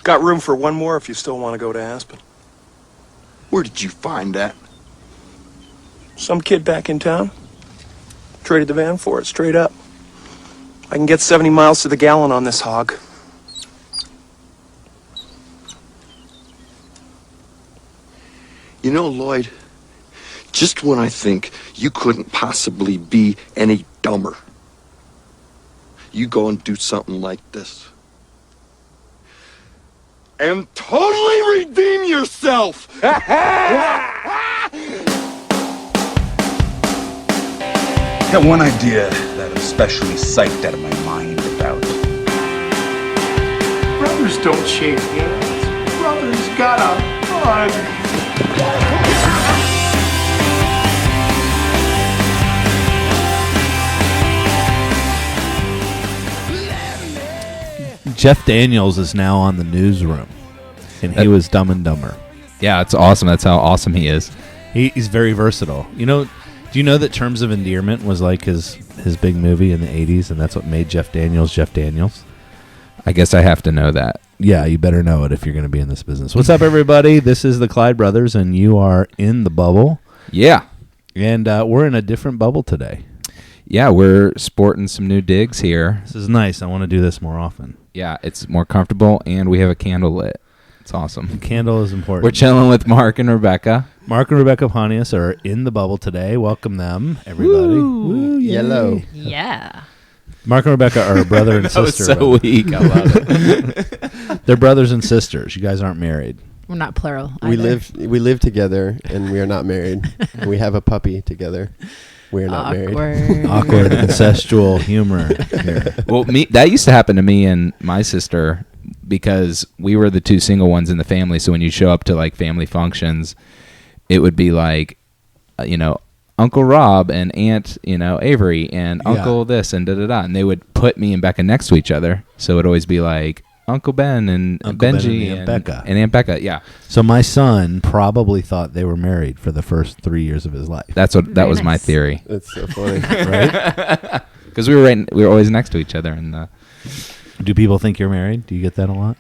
Got room for one more if you still want to go to Aspen. Where did you find that? Some kid back in town. Traded the van for it, straight up. I can get 70 miles to the gallon on this hog. You know, Lloyd, just when I think you couldn't possibly be any dumber, you go and do something like this. And totally redeem yourself! Got one idea that I'm especially psyched out of my mind about. Brothers don't shake hands. Brothers gotta hug. Jeff Daniels is now on the Newsroom, and he was Dumb and Dumber. Yeah, it's awesome. That's how awesome he is. He's very versatile. You know, do you know that Terms of Endearment was like his big movie in the 80s, and that's what made Jeff Daniels Jeff Daniels? I guess I have to know that. Yeah, you better know it if you're going to be in this business. What's up, everybody? This is the Clyde brothers, and you are in the bubble. Yeah. And we're in a different bubble today. Yeah, we're sporting some new digs here. This is nice. I want to do this more often. Yeah, it's more comfortable, and we have a candle lit. It's awesome. The candle is important. We're chilling with Mark and Rebecca. Mark and Rebecca Pontius are in the bubble today. Welcome them, everybody. Woo, yellow. Yeah. Mark and Rebecca are a brother and sister. That was so weak. I love it. They're brothers and sisters. You guys aren't married. We're not plural We either. live together, and we are not married. And we have a puppy together. We are not married. Awkward incestual humor here. Well, that used to happen to me and my sister because we were the two single ones in the family. So when you show up to like family functions, it would be like, Uncle Rob and Aunt, Avery and Uncle this and da-da-da. And they would put me and Becca next to each other. So it would always be like Uncle Ben and Uncle Benji Ben and Aunt Becca. And Aunt Becca, yeah. So my son probably thought they were married for the first 3 years of his life. That was my theory. That's so funny. Right? Because we were always next to each other. And do people think you're married? Do you get that a lot?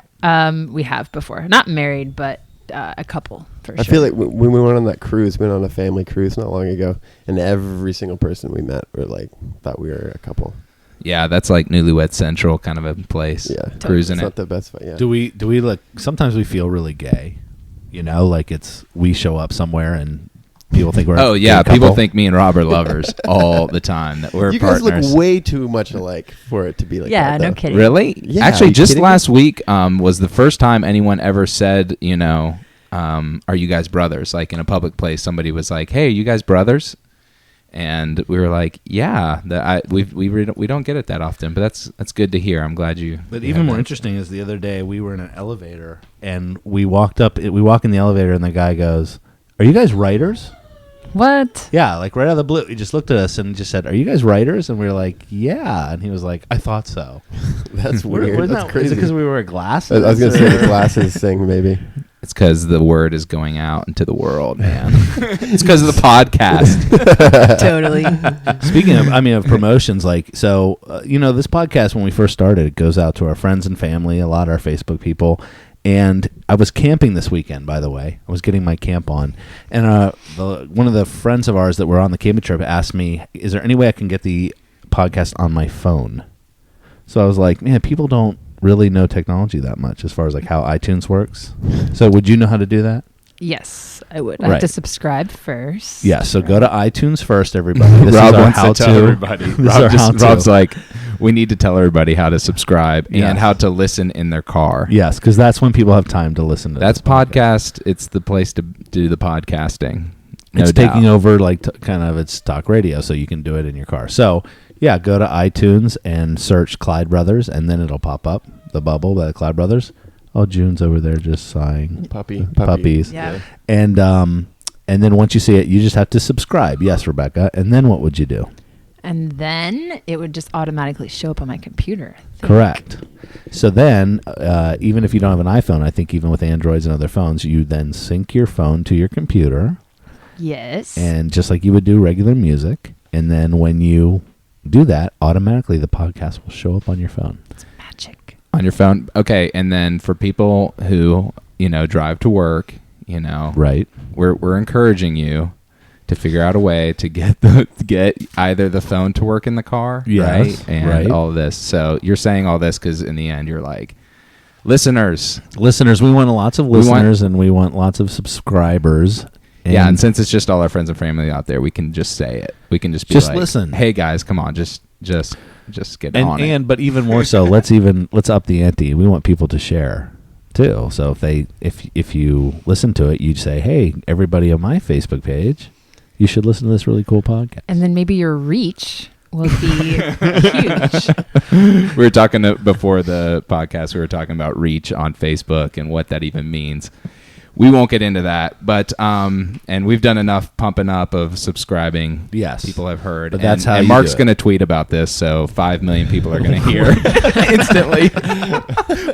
We have before. Not married, but a couple, for sure. I feel like when we went on that cruise, we went on a family cruise not long ago, and every single person we met thought we were a couple. Yeah, that's like Newlywed Central kind of a place. Yeah, cruising it's it. not the best, yeah. Do we look? Sometimes we feel really gay, like we show up somewhere and people think we're. Oh yeah, people think me and Rob are lovers all the time. That we're you partners. guys look way too much alike for it to be like that. Yeah, no though. kidding. Really? Yeah, Actually, just kidding last week was the first time anyone ever said, are you guys brothers? Like in a public place, somebody was like, "Hey, are you guys brothers?" And we were like, "Yeah." We don't get it that often, but that's good to hear. I'm glad you. But even more interesting is the other day we were in an elevator and we walk in the elevator and the guy goes, "Are you guys writers?" What? Yeah, like right out of the blue, he just looked at us and just said, "Are you guys writers?" And we were like, "Yeah." And he was like, "I thought so." That's weird. That's crazy. Is it because we wear glasses? I was going to say the glasses thing, maybe. It's because the word is going out into the world, man. It's because of the podcast. Totally. Speaking of promotions, this podcast, when we first started, it goes out to our friends and family, a lot of our Facebook people. And I was camping this weekend, by the way. I was getting my camp on. And one of the friends of ours that were on the camping trip asked me, is there any way I can get the podcast on my phone? So I was like, man, people don't really know technology that much as far as like how iTunes works. So would you know how to do that? Yes, I would. I have to subscribe first. Yeah, so go to iTunes first, everybody. This Rob is our wants how to tell everybody. Rob's like, we need to tell everybody how to subscribe and how to listen in their car. Yes, because that's when people have time to listen to That's podcast. It's the place to do the podcasting. It's taking over it's talk radio, so you can do it in your car. So, yeah, go to iTunes and search Clyde Brothers, and then it'll pop up, the bubble by the Clyde Brothers. Oh, June's over there just sighing. Puppies. Yeah. And then once you see it, you just have to subscribe. Yes, Rebecca. And then what would you do? And then it would just automatically show up on my computer. Correct. So then, even if you don't have an iPhone, I think even with Androids and other phones, you then sync your phone to your computer. Yes. And just like you would do regular music. And then when you do that, automatically the podcast will show up on your phone. It's magic. On your phone. Okay, and then for people who, drive to work, Right. we're encouraging you to figure out a way to get either the phone to work in the car, Yes, right? And right. all of this. So you're saying all this because in the end you're like, listeners. We want lots of We want- listeners and we want lots of subscribers. And since it's just all our friends and family out there, we can just say it. We can just be Just like, listen. Hey guys, come on, just get on it. But even more so, let's up the ante. We want people to share too. So if you listen to it, you'd say, hey, everybody on my Facebook page, you should listen to this really cool podcast. And then maybe your reach will be huge. We were talking before the podcast. We were talking about reach on Facebook and what that even means. We won't get into that, but and we've done enough pumping up of subscribing. Yes. People have heard, But that's how and you Mark's do it. going to tweet about this, so 5 million people are going to hear instantly.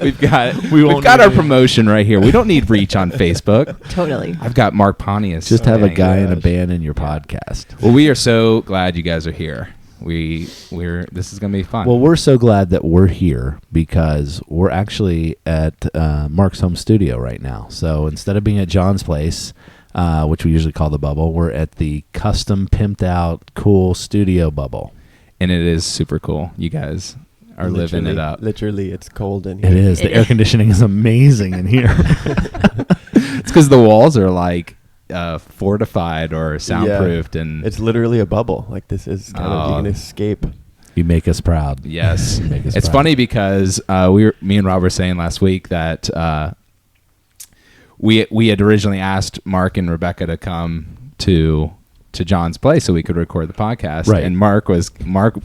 We've got our promotion right here. We don't need reach on Facebook. Totally. I've got Mark Pontius. Just have a saying, guy in a band in your podcast. Well, we are so glad you guys are here. This is going to be fun. Well, we're so glad that we're here because we're actually at Mark's home studio right now. So instead of being at John's place, which we usually call the Bubble, we're at the custom pimped out cool studio Bubble. And it is super cool. You guys are living it up. Literally, it's cold in here. It is. The air conditioning is amazing in here. It's because the walls are like fortified or soundproofed, and It's literally a bubble. Like this is kind of, you can escape. You make us proud. yes, Make us it's proud. funny because me and Rob were saying last week that we had originally asked Mark and Rebecca to come to John's place so we could record the podcast, Right. and Mark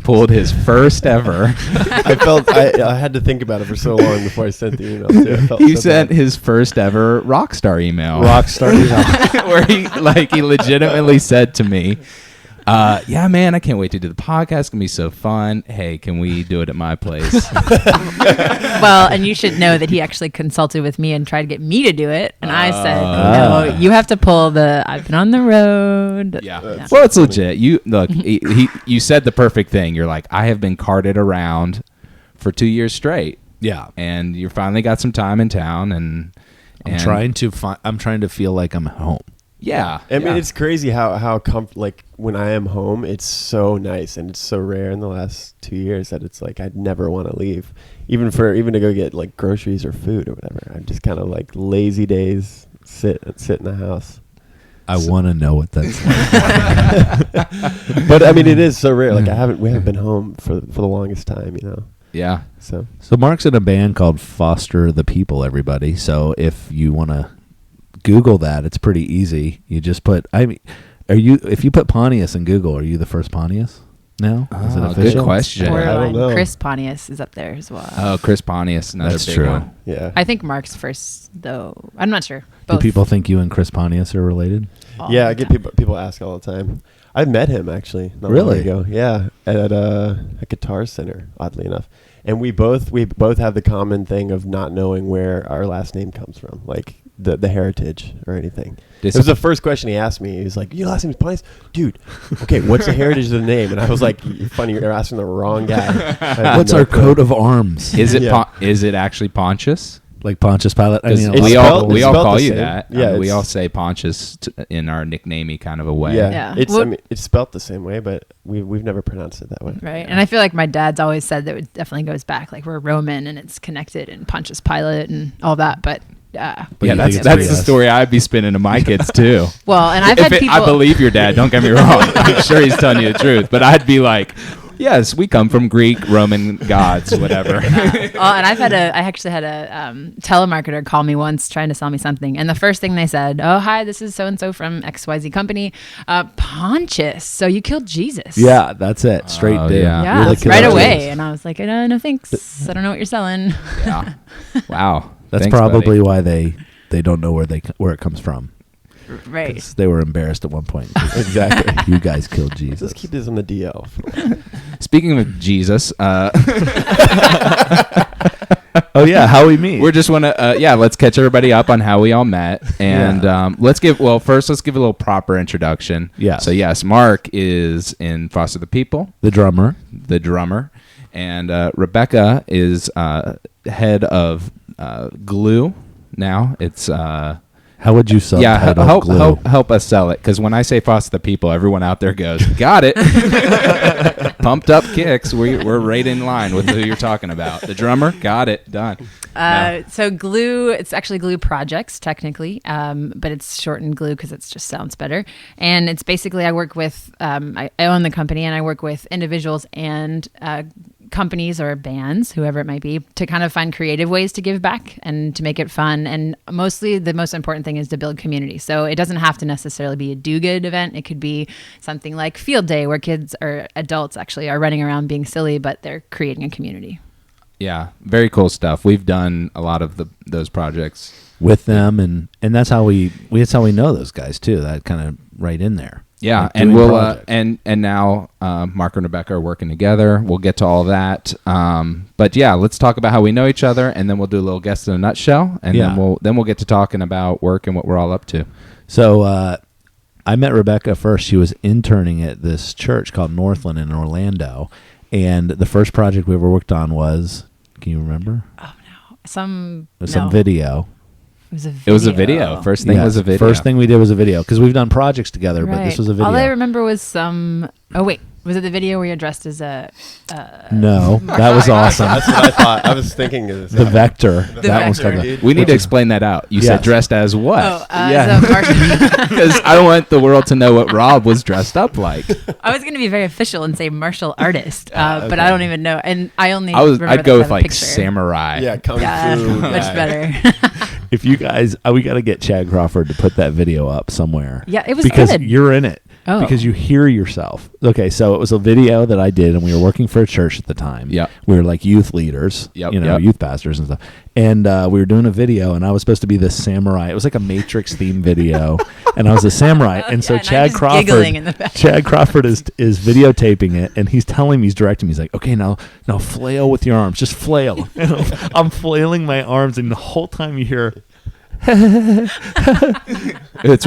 pulled his first ever. I had to think about it for so long before I sent the email. Too. I felt He so sent bad. his first ever Rockstar email. Rockstar. Where he legitimately said to me, yeah, man, I can't wait to do the podcast. It's gonna be so fun. Hey, can we do it at my place? Well, and you should know that he actually consulted with me and tried to get me to do it. And I said, no, you have to pull I've been on the road. Yeah. Well, it's legit. You look, you said the perfect thing. You're like, I have been carted around for 2 years straight. Yeah. And you finally got some time in town, and I'm trying to feel like I'm at home. Yeah. I mean, yeah. it's crazy how like when I am home, it's so nice and it's so rare in the last 2 years that it's like I'd never want to leave, even to go get like groceries or food or whatever. I'm just kind of like lazy days, sit in the house. I want to know what that's like. But I mean, it is so rare. Like we haven't been home for the longest time, you know. Yeah. So Mark's in a band called Foster the People, everybody. So if you want to Google that, it's pretty easy. You just put, if you put Pontius in Google, are you the first Pontius now? Is it Oh, official? good question. Borderline. know. Chris Pontius is up there as well. Oh, Chris Pontius, another That's big true. one. yeah, I think Mark's first, though. I'm not sure. Do Both. people think you and Chris Pontius are related? All yeah. the I get time. people ask all the time. I met him actually not Really? long ago. Yeah, at a Guitar Center, oddly enough. And we both have the common thing of not knowing where our last name comes from, like the heritage or anything. It was the first question he asked me. He was like, "Your last name is Pontius, dude. Okay, what's the heritage of the name?" And I was like, "Funny, you're asking the wrong guy." I have What's no our clue. coat of arms? Is it Yeah. is it actually Pontius? Like Pontius Pilate? I 'Cause mean, It's we all spelled- we it's all spelled call the you same. that. Yeah, we it's- all say Pontius in our nicknamey kind of a way. Yeah, Yeah. it's. Well- I mean, it's spelt the same way, but we've never pronounced it that way. Right. And I feel like my dad's always said that it definitely goes back. Like we're Roman and it's connected and Pontius Pilate and all that. But But Yeah, you that's think it's the pretty- story I'd be spinning to my kids too. well, and I've had people. I believe your dad. Don't get me wrong. I'm sure he's telling you the truth, but I'd be like, yes, we come from Greek, Roman gods, whatever. And I actually had a telemarketer call me once trying to sell me something, and the first thing they said, "Oh, hi, this is so and so from XYZ company, Pontius. So you killed Jesus." Yeah, that's it. Straight Oh, dude. yeah. Yeah, You're the right killer. away. And I was like, no thanks. I don't know what you're selling. Yeah. Wow. That's Thanks, probably buddy. why they don't know where it comes from. Right. 'Cause they were embarrassed at one point. Exactly. You guys killed Jesus. Let's keep this on the DL. Speaking of Jesus, Oh yeah, how we meet. we're just want to let's catch everybody up on how we all met, and let's give a little proper introduction. Yes. So yes, Mark is in Foster the People, the drummer. the drummer, And Rebecca is head of Glue now. It's How would you subtitle Glue? help us sell it, because when I say Foster the People, everyone out there goes, got it. Pumped up kicks. We're right in line with who you're talking about. The drummer, got it, done. So Glue, it's actually Glue Projects technically, but it's shortened Glue because it just sounds better. And it's basically I work with I own the company, and I work with individuals and companies or bands, whoever it might be, to kind of find creative ways to give back and to make it fun. And mostly the most important thing is to build community. So it doesn't have to necessarily be a do-good event. It could be something like Field Day, where kids or adults actually are running around being silly, but they're creating a community. Yeah, very cool stuff. We've done a lot of those projects with them, and that's how that's how we know those guys too. That kind of right in there. Yeah, like and we'll and now Mark and Rebecca are working together. We'll get to all that. But yeah, let's talk about how we know each other, and then we'll do a little guest in a nutshell, and then we'll get to talking about work and what we're all up to. So I met Rebecca first. She was interning at this church called Northland in Orlando, and the first project we ever worked on was, can you remember? Oh no, some video. It was a video. First thing was a video. First thing we did was a video, because we've done projects together, but this was a video. All I remember was some. Oh wait, was it the video where you're dressed as a? No, that was awesome. That's what I thought. I was thinking of this. The Vector. That one's Vector. called. We need to explain that out. You said dressed as what? Oh, Because I want the world to know what Rob was dressed up like. I was going to be very official and say martial artist, but I don't even know. And I'd go with like picture. samurai. Yeah, kung fu. Much better. If you guys, we got to get Chad Crawford to put that video up somewhere. Yeah, it was because good. You're in it. Oh. Because you hear yourself. Okay, so it was a video that I did, and we were working for a church at the time. Yeah, we were like youth leaders, youth pastors and stuff. And we were doing a video, and I was supposed to be this samurai. It was like a Matrix theme video, and I was a samurai. And so Chad Crawford is videotaping it, and he's telling me, he's directing me. He's like, "Okay, now flail with your arms, just flail." And I'm flailing my arms, and the whole time you hear. It's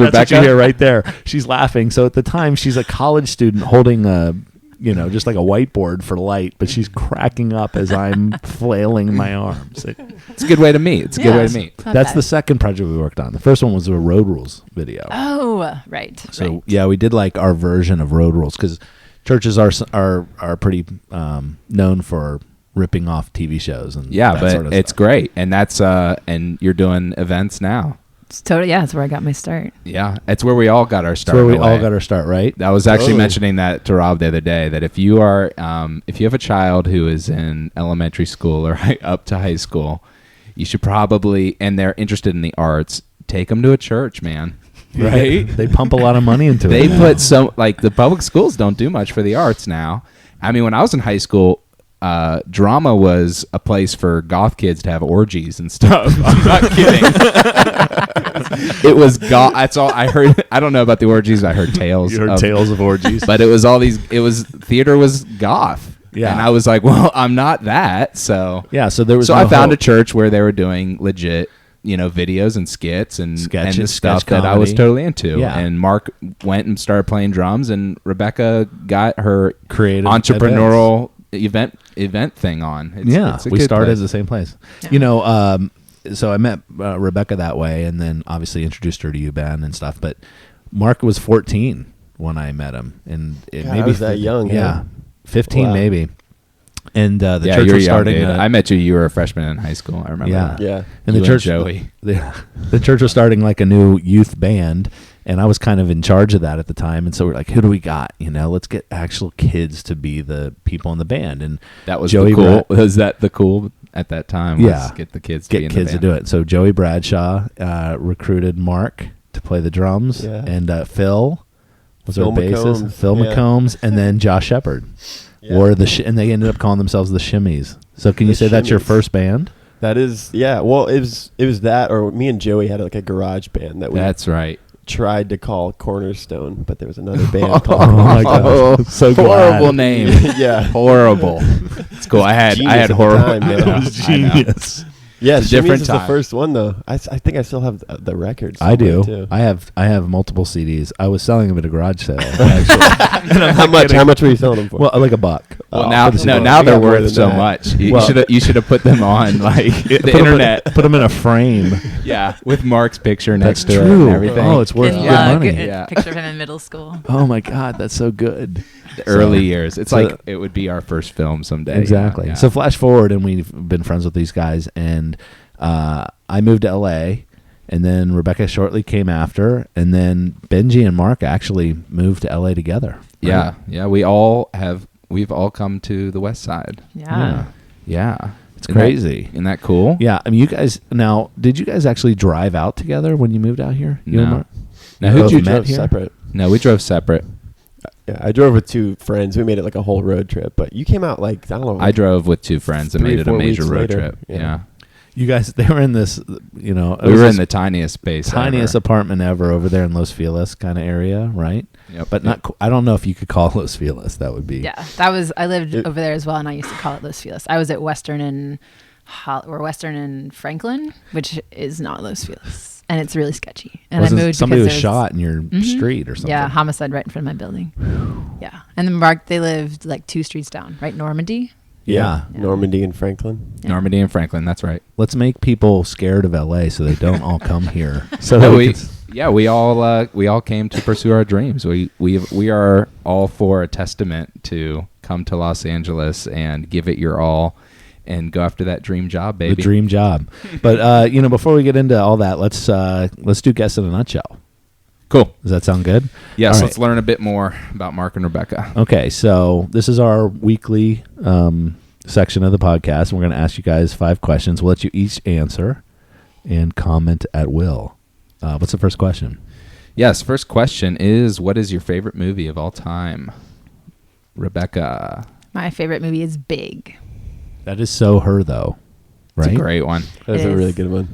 Rebecca. That's what you hear right there. She's laughing. So at the time, she's a college student holding a, just like a whiteboard for light, but she's cracking up as I'm flailing my arms. It's a good way to meet. That's the second project we worked on. The first one was a Road Rules video. Oh, right. So yeah, we did like our version of Road Rules, because churches are pretty known for ripping off TV shows and but sort of it's stuff. Great, and that's and you're doing events now. It's totally that's where I got my start. Yeah, it's where we all got our start. That's where we all got our start, right? I was actually mentioning that to Rob the other day, that if you are if you have a child who is in elementary school or up to high school, you should probably, and they're interested in the arts, take them to a church, man. Right? They pump a lot of money into it. They put the public schools don't do much for the arts now. I mean, when I was in high school, drama was a place for goth kids to have orgies and stuff. I'm not kidding. It was goth. That's all I heard. I don't know about the orgies. I heard tales. You heard tales of orgies. But it was all these. It was theater was goth. Yeah. And I was like, well, I'm not that. So yeah. So there was. So I found a church where they were doing legit, videos and skits and the stuff that I was totally into. Yeah. And Mark went and started playing drums, and Rebecca got her creative entrepreneurial event thing on. We started at the same place. Yeah. So I met Rebecca that way, and then obviously introduced her to you, Ben, and stuff. But Mark was 14 when I met him, and maybe I was that young. Yeah, 15 maybe. And the church you're was starting. Young, I met you. You were a freshman in high school. I remember. Yeah, yeah. And you the church, Joey. The church was starting like a new youth band, and I was kind of in charge of that at the time. And so we're like, who do we got? Let's get actual kids to be the people in the band. And that was Joey cool. Was that the cool at that time? Yeah, get the kids to do it. So Joey Bradshaw recruited Mark to play the drums, and Phil was our bassist. Phil McCombs, and then Josh Shepard. Or and they ended up calling themselves the Shimmies. So can you say that's your first band? That is, yeah. Well, it was that, or me and Joey had like a garage band that we. That's right. Tried to call Cornerstone, but there was another band called. Oh my god! So horrible name. Yeah, horrible. It's cool. I had horrible. Time, it was genius. Yeah, It's a different Shimmy's is the time. first one though. I think I still have the records. I do. Too. I have multiple CDs. I was selling them at a garage sale. Actually. And I'm How not much? kidding. How much were you selling them for? Well, like $1. Well, for the now song. they're We got more worth than so that. much. Well- You should have put them on like the internet. Put them in a frame. Yeah, with Mark's picture That's next to it true. and everything. Oh, it's worth Good good luck. money. A Yeah. picture of him in middle school. Oh my God, that's so good. The early years. It's so- like it would be our first film someday. Exactly. Yeah. So flash forward, and we've been friends with these guys, and I moved to LA, and then Rebecca shortly came after, and then Benji and Mark actually moved to LA together. yeah, yeah. We've all come to the West Side. Yeah. Yeah, It's crazy. Isn't that cool? Yeah, I mean, you guys. Now, did you guys actually drive out together when you moved out here? You and No. Mark? Now, You who'd you both met drove here? separate. No, we drove separate. Yeah, I drove with 2 friends. We made it like a whole road trip. But you came out like, I don't know. I drove with 2 friends and 3 made or it a 4 major weeks road later. trip. Yeah. You guys, they were in this. You know, it We was were this in the tiniest space tiniest ever. apartment ever over there in Los Feliz kind of area, right? Yep. But not. I don't know if you could call Los Feliz. That would be. Yeah, I lived over there as well, and I used to call it Los Feliz. I was at Western and Western and Franklin, which is not Los Feliz, and it's really sketchy. And Wasn't I moved somebody because was there's- shot in your street or something. Yeah, homicide right in front of my building. Yeah, and then Mark, they lived like 2 streets down, right? Normandy. Yeah. Normandy and Franklin. Yeah. Normandy and Franklin. That's right. Let's make people scared of LA so they don't all come here. So No, that we all came to pursue our dreams. We are all for a testament to come to Los Angeles and give it your all and go after that dream job, baby. the dream job. But before we get into all that, let's do guess in a nutshell. Cool. Does that sound good? Yes, All right. let's learn a bit more about Mark and Rebecca. Okay, so this is our weekly section of the podcast. We're going to ask you guys 5 questions. We'll let you each answer and comment at will. What's the first question? Yes, first question is, what is your favorite movie of all time? Rebecca. My favorite movie is Big. That is so her, though, right? It's a great one. That's It a really is. good one.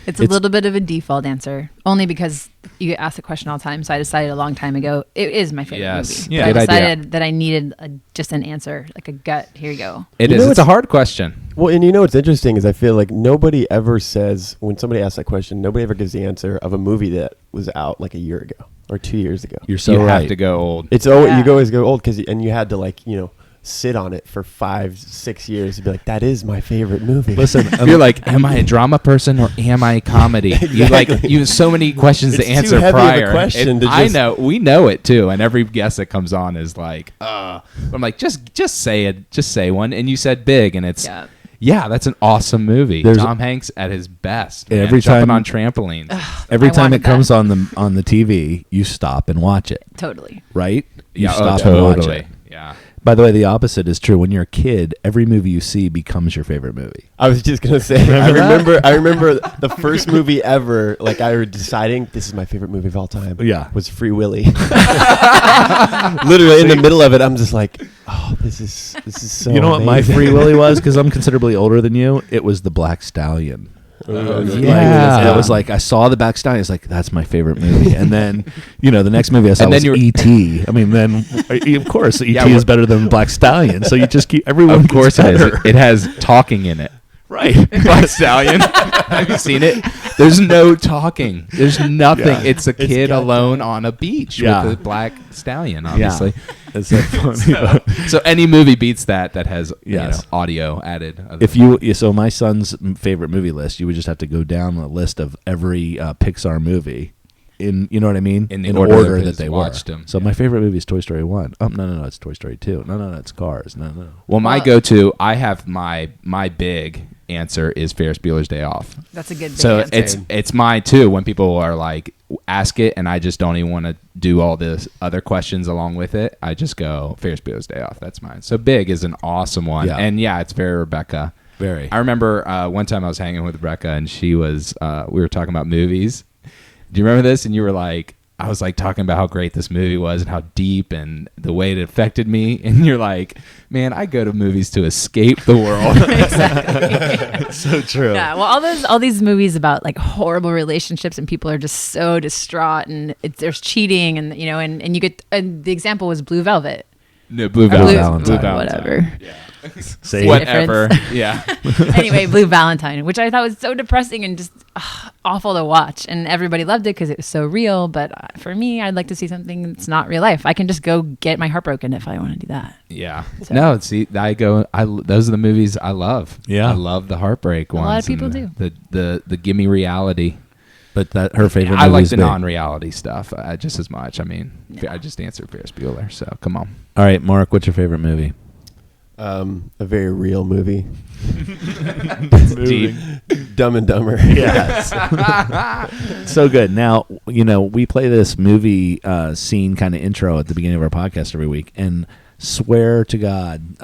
It's a little bit of a default answer, only because you get asked the question all the time. So I decided a long time ago it is my favorite Yes. movie. Yeah. But I Good idea. decided that I needed just an answer, like a gut. Here you go. It You is. know It's a what's- hard question. Well, and you know what's interesting is I feel like nobody ever says, when somebody asks that question, nobody ever gives the answer of a movie that was out like a year ago or 2 years ago. You're so you right. have to go old. It's Yeah. you always go old and you had to sit on it for 5-6 years to be like, that is my favorite movie. Listen, You're like, am I a drama person or am I a comedy? You have so many questions to It's too answer heavy of a prior. question to I just- know, we know it too, and every guest that comes on is like, I'm like, just say it, just say one, and you said Big, and it's Yeah. that's an awesome movie. There's- Tom Hanks at his best. And man, every jumping time- on trampolines. every I time it wanted comes that. on the TV, you stop and watch it, Totally. right? You Yeah, stop and watch totally. it. Yeah. By the way, the opposite is true. When you're a kid, every movie you see becomes your favorite movie. I was just gonna say, I remember the first movie ever. Like I was deciding, this is my favorite movie of all time. Yeah. was Free Willy. Literally in the middle of it, I'm just like, oh, this is so. You know what my amazing. Free Willy was? Because I'm considerably older than you. It was the Black Stallion. Yeah. It was like I saw the Black Stallion. It's like that's my favorite movie. And then the next movie I saw And then was you're- E.T. I mean, then of course E.T. Yeah, is better than Black Stallion. So you just keep everyone. Of course it gets is. better. It has talking in it. Right. Black Stallion. Have you seen it? There's no talking. There's nothing. Yeah. It's a kid alone on a beach Yeah. with a black stallion, obviously. It's so funny. So any movie beats that has Yes. audio added. So my son's favorite movie list, you would just have to go down the list of every Pixar movie. You know what I mean? In the in order order of that his they watched were. them. So Yeah. my favorite movie is Toy Story 1. Oh, no, it's Toy Story 2. No, it's Cars. No. Well, my Well- go-to, I have my big answer is Ferris Bueller's Day Off. That's a good big So answer. it's mine too. When people are like, ask it, and I just don't even want to do all this other questions along with it. I just go Ferris Bueller's Day Off. That's mine. So Big is an awesome one, Yeah. and it's very Rebecca. Very. I remember one time I was hanging with Rebecca, and she was we were talking about movies. Do you remember this? And you were like, I was like talking about how great this movie was and how deep and the way it affected me. And you're like, man, I go to movies to escape the world. So true. Yeah, well, all these movies about like horrible relationships and people are just so distraught and there's cheating and and you get the example was Blue Velvet. No, Blue Or Valentine. Valentine. Blue Valentine. Whatever. Yeah. See? Whatever. difference. Yeah. Anyway, Blue Valentine, which I thought was so depressing and just awful to watch. And everybody loved it because it was so real. But for me, I'd like to see something that's not real life. I can just go get my heart broken if I want to do that. Yeah. So- No, see, those are the movies I love. Yeah. I love the heartbreak ones. lot of people and The gimme reality. But that her favorite I movie like is the big. non-reality stuff just as much. I mean, I just answered Ferris Bueller, so come on. All right, Mark, what's your favorite movie? A very real movie. Deep. Dumb and Dumber. Yes. So good. Now, we play this movie scene kind of intro at the beginning of our podcast every week, and swear to God,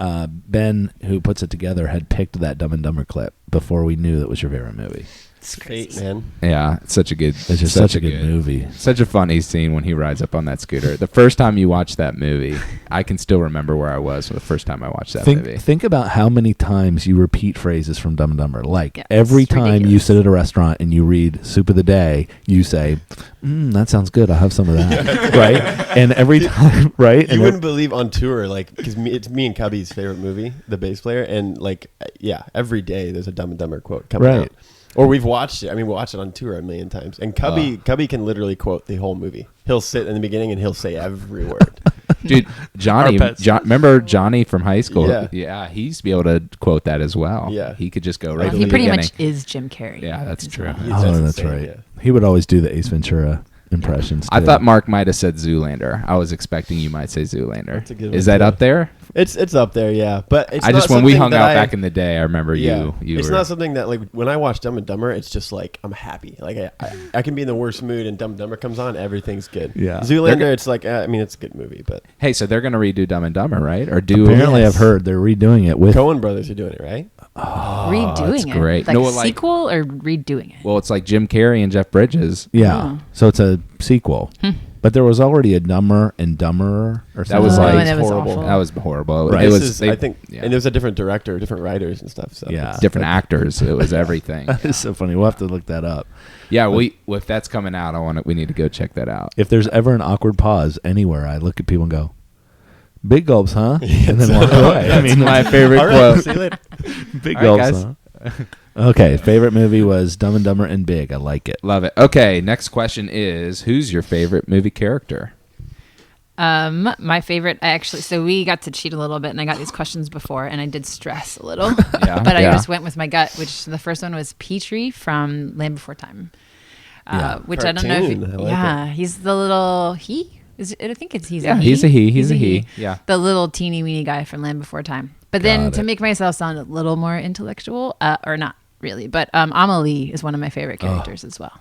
Ben, who puts it together, had picked that Dumb and Dumber clip before we knew that was your favorite movie. It's Fate, crazy. man. Yeah, it's such a good. It's just such a good movie. Such a funny scene when he rides up on that scooter. The first time you watch that movie, I can still remember where I was the first time I watched that movie. Think about how many times you repeat phrases from Dumb and Dumber. Like Yeah, every it's time you ridiculous. sit at a restaurant and you read Soup of the Day, you say, "That sounds good. I'll have some of that." Right? And every time, right? You And wouldn't believe on tour, like, because it's me and Cubby's favorite movie, the bass player, and every day there's a Dumb and Dumber quote coming Right. out. Or we've watched it. I mean, we watched it on tour a million times. And Cubby can literally quote the whole movie. He'll sit in the beginning and he'll say every word. Dude, Johnny, Our pets. remember Johnny from high school? Yeah. He used to be able to quote that as well. Yeah. He could just go right Well, to he the pretty beginning. much is Jim Carrey. Yeah, that's as true. well. that's insane, right. yeah. He would always do the Ace Ventura impressions. I too. thought Mark might have said Zoolander. I was expecting you might say Zoolander. That's a good Is one, that too. up there? It's up there, yeah. But it's I just not when we something hung that out back in the day, I remember you it's were not something that, like, when I watch Dumb and Dumber, it's just like I'm happy. Like I can be in the worst mood and Dumb and Dumber comes on, everything's good. Yeah. Zoolander, it's like it's a good movie, but Hey, so they're gonna redo Dumb and Dumber, right? Or do Apparently, Yes. I've heard they're redoing it with. Coen Brothers are doing it, right? Redoing that's it. great. Like No, a like- sequel or redoing it? Well, it's like Jim Carrey and Jeff Bridges. Yeah. So it's a sequel. But there was already a Dumber and Dumberer or something. That was like and it was horrible. awful. That was horrible. Right. It This was is, they- I think, yeah. and there was a different director, different writers and stuff. So Yeah. it's- different actors. It was everything. It's so funny. We'll have to look that up. Yeah, if that's coming out, we need to go check that out. If there's ever an awkward pause anywhere, I look at people and go, "Big gulps, huh?" And then walk away. I mean, my favorite All right, quote. see you later. big All right, gulps, huh? Okay, favorite movie was Dumb and Dumber and Big. I like it. Love it. Okay, next question is: who's your favorite movie character? My favorite, so we got to cheat a little bit, and I got these questions before, and I did stress a little. Yeah, But I yeah. just went with my gut, which the first one was Petrie from Land Before Time. Which I don't know if Cartoon. I like he's the little I think he's Yeah, a he. he's a he. He's a he. Yeah. The little teeny weeny guy from Land Before Time. But then Got to it. make myself sound a little more intellectual, or not really, but Amelie is one of my favorite characters as well.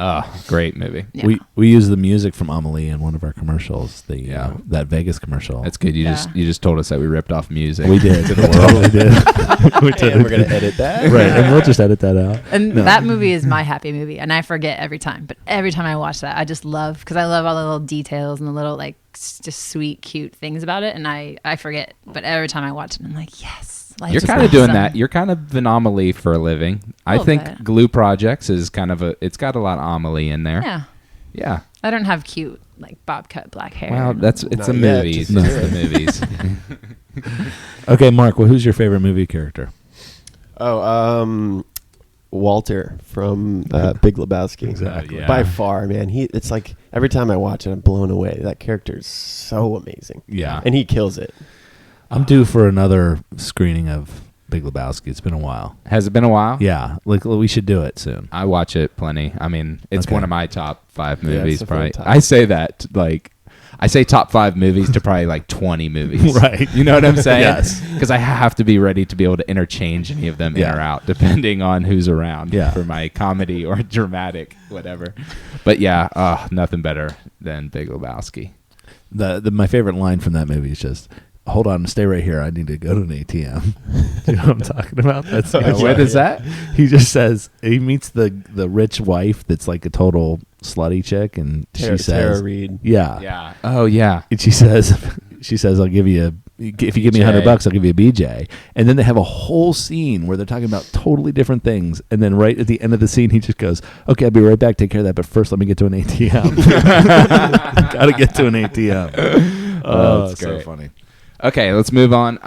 Oh, great movie. Yeah. We use the music from Amelie in one of our commercials. Yeah. That Vegas commercial. That's good. You just told us that we ripped off music. we did. Totally did. We And we're gonna edit that. right, and we'll just edit that out. And No. that movie is my happy movie, and I forget every time. But every time I watch that, I just love, because I love all the little details and the little, like, just sweet, cute things about it, and I forget. But every time I watch it, I'm like, yes. Life You're is kind of doing awesome. that. You're kind of an Amelie for a living. I Little think bit. Glue Projects is kind of it's got a lot of Amelie in there. Yeah. Yeah. I don't have cute, like, bob cut black hair. Well, it's Not the yet, movies. just It's do the movies. Okay, Mark. Well, who's your favorite movie character? Oh, Walter from Big Lebowski. Exactly. Yeah. By far, man. It's like every time I watch it, I'm blown away. That character is so amazing. Yeah. And he kills it. I'm due for another screening of Big Lebowski. It's been a while. Has it been a while? Yeah, like we should do it soon. I watch it plenty. I mean, it's Okay. one of my top 5 Yeah, movies. it's a Probably. fun top. I say that like I say top 5 movies to probably like 20 movies. Right. You know what I'm saying? Yes. Because I have to be ready to be able to interchange any of them in Yeah. or out, depending on who's around. Yeah. For my comedy or dramatic, whatever. But yeah, nothing better than Big Lebowski. My favorite line from that movie is just, "Hold on, stay right here. I need to go to an ATM." Do you know what I'm talking about? That's What is that? He just says he meets the rich wife that's like a total slutty chick, and Tara she says, Reid. "Yeah, Yeah. Oh yeah. And she says, "I'll give you if you give me BJ. $100, I'll give you a BJ." And then they have a whole scene where they're talking about totally different things. And then right at the end of the scene, he just goes, "Okay, I'll be right back. Take care of that. But first, let me get to an ATM. Got to get to an ATM." Oh, that's so great. funny. Okay, let's move on.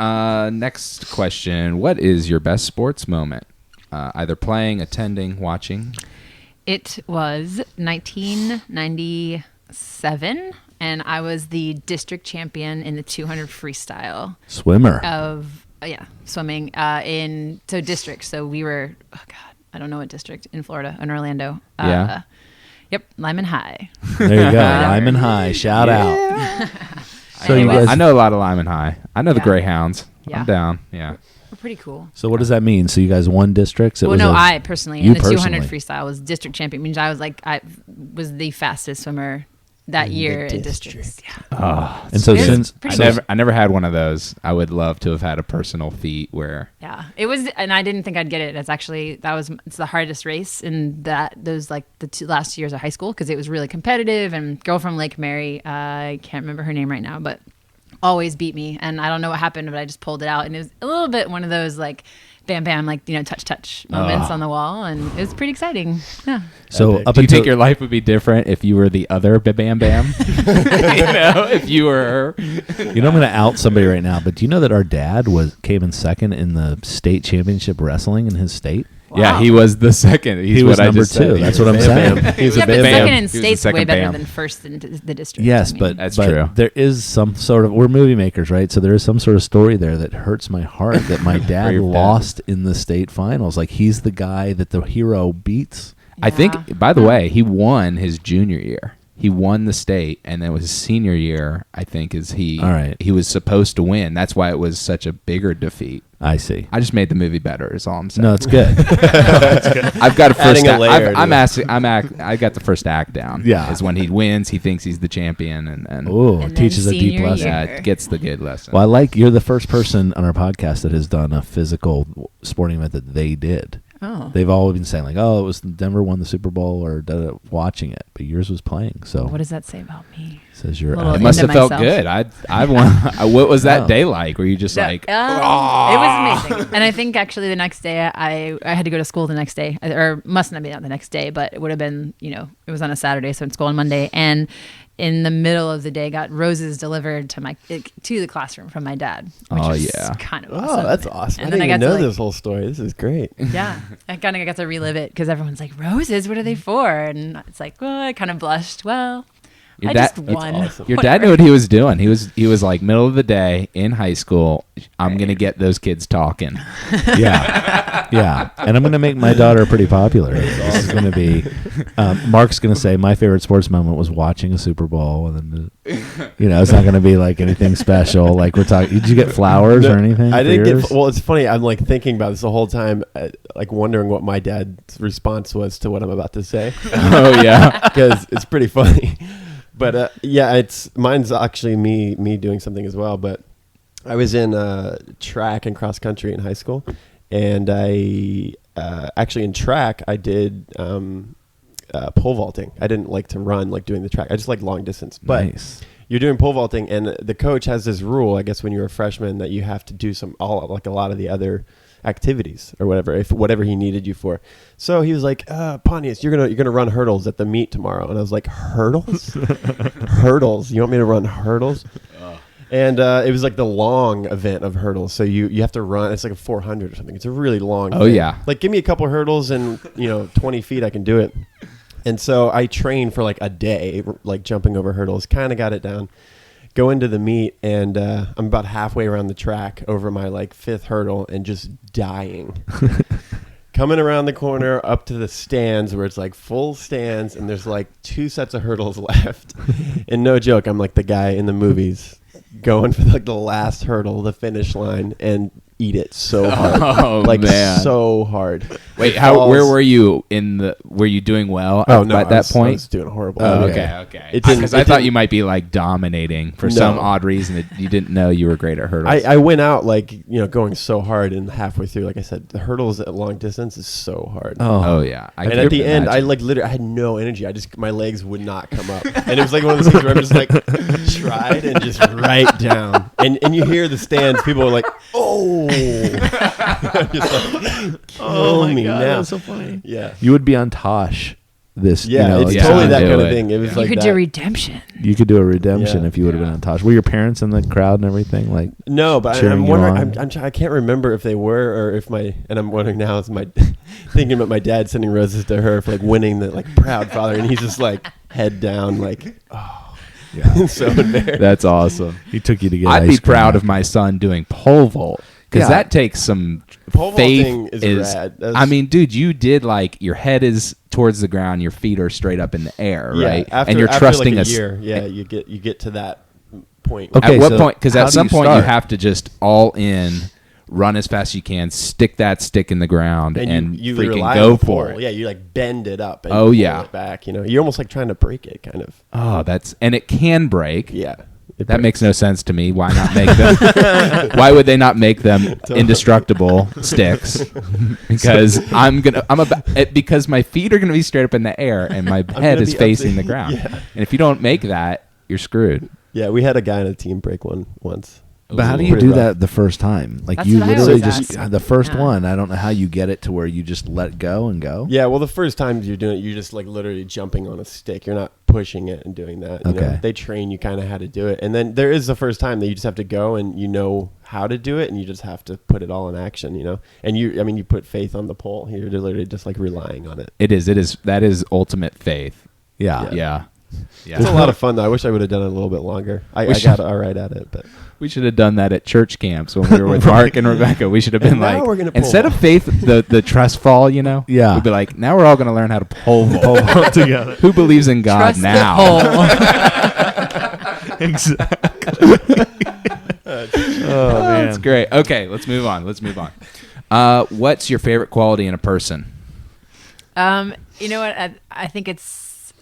Next question. What is your best sports moment? Either playing, attending, watching? It was 1997, and I was the district champion in the 200 freestyle Swimmer. of swimming in district. So we were, I don't know what district in Florida, in Orlando. Yeah. Yep, Lyman High. There you go. Lyman High. Shout out. So you Anyways. guys, I know a lot of Lyman High. I know the Yeah. Greyhounds. Yeah. I'm down. Yeah. We're pretty cool. so what does that mean? So you guys won districts? I personally you in the 200 personally. freestyle was district champion. Means I was the fastest swimmer that year in districts. Yeah. And so It was since pretty I never had one of those. I would love to have had a personal feat where Yeah, it was, and I didn't think I'd get it. It's the hardest race in those like the last 2 years of high school because it was really competitive. And girl from Lake Mary, I can't remember her name right now, but always beat me. And I don't know what happened, but I just pulled it out, and it was a little bit one of those like bam bam, like touch moments on the wall, and it was pretty exciting. Yeah. so up do you until think your life would be different if you were the other Bam Bam? If you were her. I'm going to out somebody right now, but do you know that our dad came in second in the state championship wrestling in his state? Yeah, he was the second. He was what I number just said. two. That's what I'm saying. He's Yeah, a but bam. second in He was the state's way second better bam. than first in the district. Yes, I mean. but That's but true. there is some sort of, we're movie makers, right? So there is some sort of story there that hurts my heart that my dad your dad. lost in the state finals. Like he's the guy that the hero beats. I think, Yeah. by the way, he won his junior year. He won the state, and then his senior year, I think, All right. he was supposed to win. That's why it was such a bigger defeat. I see. I just made the movie better. Is all I'm saying. No, it's good. I've got a first. Adding a layer I got the first act down. Yeah. Is when he wins. He thinks he's the champion, and Ooh, And then teaches a deep senior lesson. year. yeah, it gets the good lesson. Well, you're the first person on our podcast that has done a physical sporting event that they did. Oh. They've all been saying like, "Oh, it was Denver won the Super Bowl," or watching it, but yours was playing. So What does that say about me? says you're. Little It into must have felt myself. good. I won. What was that Oh. day like? Were you just Yeah, like, it was amazing. And I think actually the next day I had to go to school the next day, or must not be out the next day, but it would have been, it was on a Saturday, so in school on Monday. And in the middle of the day, got roses delivered to the classroom from my dad. Which Oh, was yeah. kind of awesome. Oh, that's awesome. And I then didn't even got know to, this whole story. This is great. Yeah, I kind of got to relive it because everyone's like, roses, what are they for? And it's like, well, I kind of blushed. Well, Your I dad- just won. awesome. Your dad knew what he was doing. He was like middle of the day in high school. I'm gonna get those kids talking. Yeah, and I'm going to make my daughter pretty popular. This is going to be. Mark's going to say my favorite sports moment was watching a Super Bowl, and then it's not going to be like anything special. Like we're talking. Did you get flowers or anything? I for didn't yours? get. Well, it's funny. I'm like thinking about this the whole time, like wondering what my dad's response was to what I'm about to say, Oh yeah. because it's pretty funny. But yeah, mine's actually me doing something as well. But I was in track and cross country in high school, and I actually in track I did pole vaulting. I didn't like to run like doing the track. I just like long distance. But Nice. you're doing pole vaulting, and the coach has this rule, I guess, when you're a freshman, that you have to do a lot of the other activities or whatever he needed you for. So he was like, Pontius, you're gonna run hurdles at the meet tomorrow. And I was like, hurdles? Hurdles? You want me to run hurdles? And it was like the long event of hurdles. So you have to run. It's like a 400 or something. It's a really long Oh, thing. yeah. Like, give me a couple hurdles and 20 feet, I can do it. And so I trained for like a day, like jumping over hurdles, kind of got it down. Go into the meet, and I'm about halfway around the track over my like fifth hurdle and just dying. Coming around the corner up to the stands where it's like full stands, and there's like 2 sets of hurdles left. And no joke, I'm like the guy in the movies going for like the last hurdle, the finish line, and eat it so hard. Oh, like man. so hard. Wait, It where falls- were you were you doing well Oh no! at that I point? was doing horrible. Oh, Yeah. okay. It didn't- Because it I thought didn't- you might be like dominating for No. some odd reason that you didn't know you were great at hurdles. I went out like going so hard, and halfway through, like I said, the hurdles at long distance is so hard. oh yeah. And can at the end, I imagine. like literally, I had no energy. My legs would not come up, and it was like one of those things where I'm just like tried and just right down, and you hear the stands. People are like, "Oh, I'm just like, kill me now." so funny. Yeah, You would be on Tosh this. Yeah, you know, it's like, totally that do kind of it. thing. It was You like could that. do redemption. You could do a redemption Yeah. if you would have been on Tosh. Were your parents in the crowd and everything? Like, No, but cheering I'm you wondering. on? I can't remember if they were or if and I'm wondering now is my thinking about my dad sending roses to her for like winning the like proud father, and he's just like head down, like yeah, so embarrassed. That's awesome. he took you to get. I'd be ice cream. proud of my son doing pole vault because Yeah. that takes some Pole faith. vaulting is rad. That's- I mean, dude, you did like your head is towards the ground, your feet are straight up in the air, Yeah, right? After, and you're after trusting like a us. year. Yeah, you get to that point. Okay, At what so point? Because how at do some you point you start? have to just all in, run as fast as you can, stick that stick in the ground, and, you freaking rely go on the for pole. it. Yeah, you like bend it up. And Oh, pull yeah. it back. You know, you're almost like trying to break it, kind of. Oh, and it can break. Yeah, it That breaks. makes no sense to me. Why not make them? Why would they not make them indestructible sticks? Because because my feet are gonna be straight up in the air and my head gonna is be facing up the to- ground. yeah. And if you don't make that, you're screwed. Yeah, we had a guy on the team break one once. But how do you Pretty do rough. that the first time? Like That's you what I literally always just ask. the first Yeah. one. I don't know how you get it to where you just let go and go. Yeah, well, the first times you're doing it, you're just like literally jumping on a stick. You're not pushing it and doing that. You know? Okay. They train you kind of how to do it. And then there is the first time that you just have to go and you know how to do it and you just have to put it all in action, you know? And you put faith on the pole. You're literally just like relying on it. It is. That is ultimate faith. Yeah. Yeah. It's a lot of fun though. I wish I would have done it a little bit longer. I got all right at it, but We should have done that at church camps when we were with Mark and Rebecca. We should have been And now like, we're gonna instead pole of faith, the trust fall, you know? Yeah. We'd be like, now we're all going to learn how to pole vault together. Who believes in God Trust now? the pole. Exactly. Oh, that's great. Okay, let's move on. What's your favorite quality in a person? You know what? I think it's.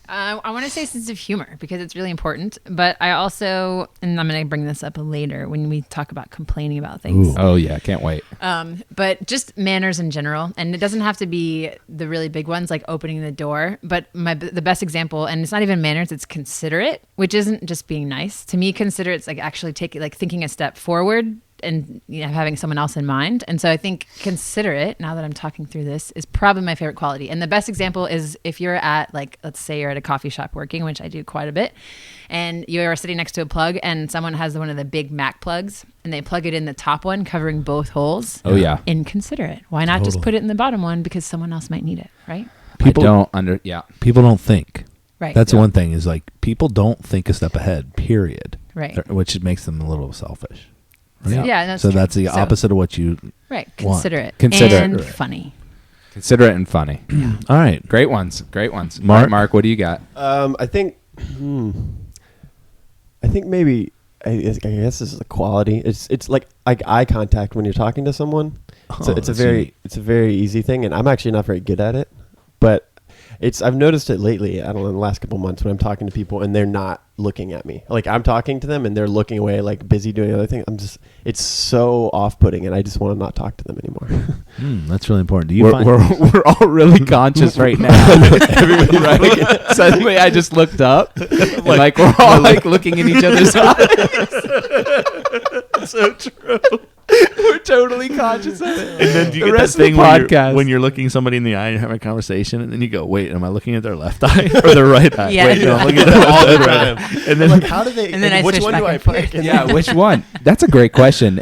I want to say sense of humor because it's really important. But I also, and I'm going to bring this up later when we talk about complaining about things. Oh, yeah, can't wait. But just manners in general, and it doesn't have to be the really big ones like opening the door. But the best example, and it's not even manners; it's considerate, which isn't just being nice. To me, considerate's like actually thinking a step forward and having someone else in mind. And so I think considerate, now that I'm talking through this, is probably my favorite quality. And the best example is if you're at let's say you're at a coffee shop working, which I do quite a bit, and you are sitting next to a plug and someone has one of the big Mac plugs and they plug it in the top one covering both holes. Oh, yeah. Inconsiderate. Why not just put it in the bottom one because someone else might need it, right? People People don't think. Right. That's the one thing is like people don't think a step ahead. Period. Right. Which makes them a little selfish. Yeah, and that's so true. that's the So- opposite of what you. Right. want. Considerate. And Right. funny. Considerate and funny. All right. Great ones. Mark? Mark, what do you got? I think maybe I guess this is the quality. It's like eye contact when you're talking to someone. Oh, It's a that's very unique. it's a very easy thing, and I'm actually not very good at it. But I've noticed it lately. I don't know, in the last couple months when I'm talking to people and they're not looking at me. Like I'm talking to them and they're looking away, like busy doing other things. It's so off-putting, and I just want to not talk to them anymore. That's really important. Do you We're, find we're all really conscious right now. Everybody, right? Suddenly, I just looked up, and like we're all like looking in each other's eyes. so true? We're totally conscious of it. And then do you The get rest that of the thing podcast. when you're looking somebody in the eye and having a conversation, and then you go, "Wait, am I looking at their left eye or their right eye?" Yeah. Wait, no, I'm looking at their All the left time. eye. And then like, how do they? And then I which switch one back do I and forth. pick? And Yeah, which one? That's a great question.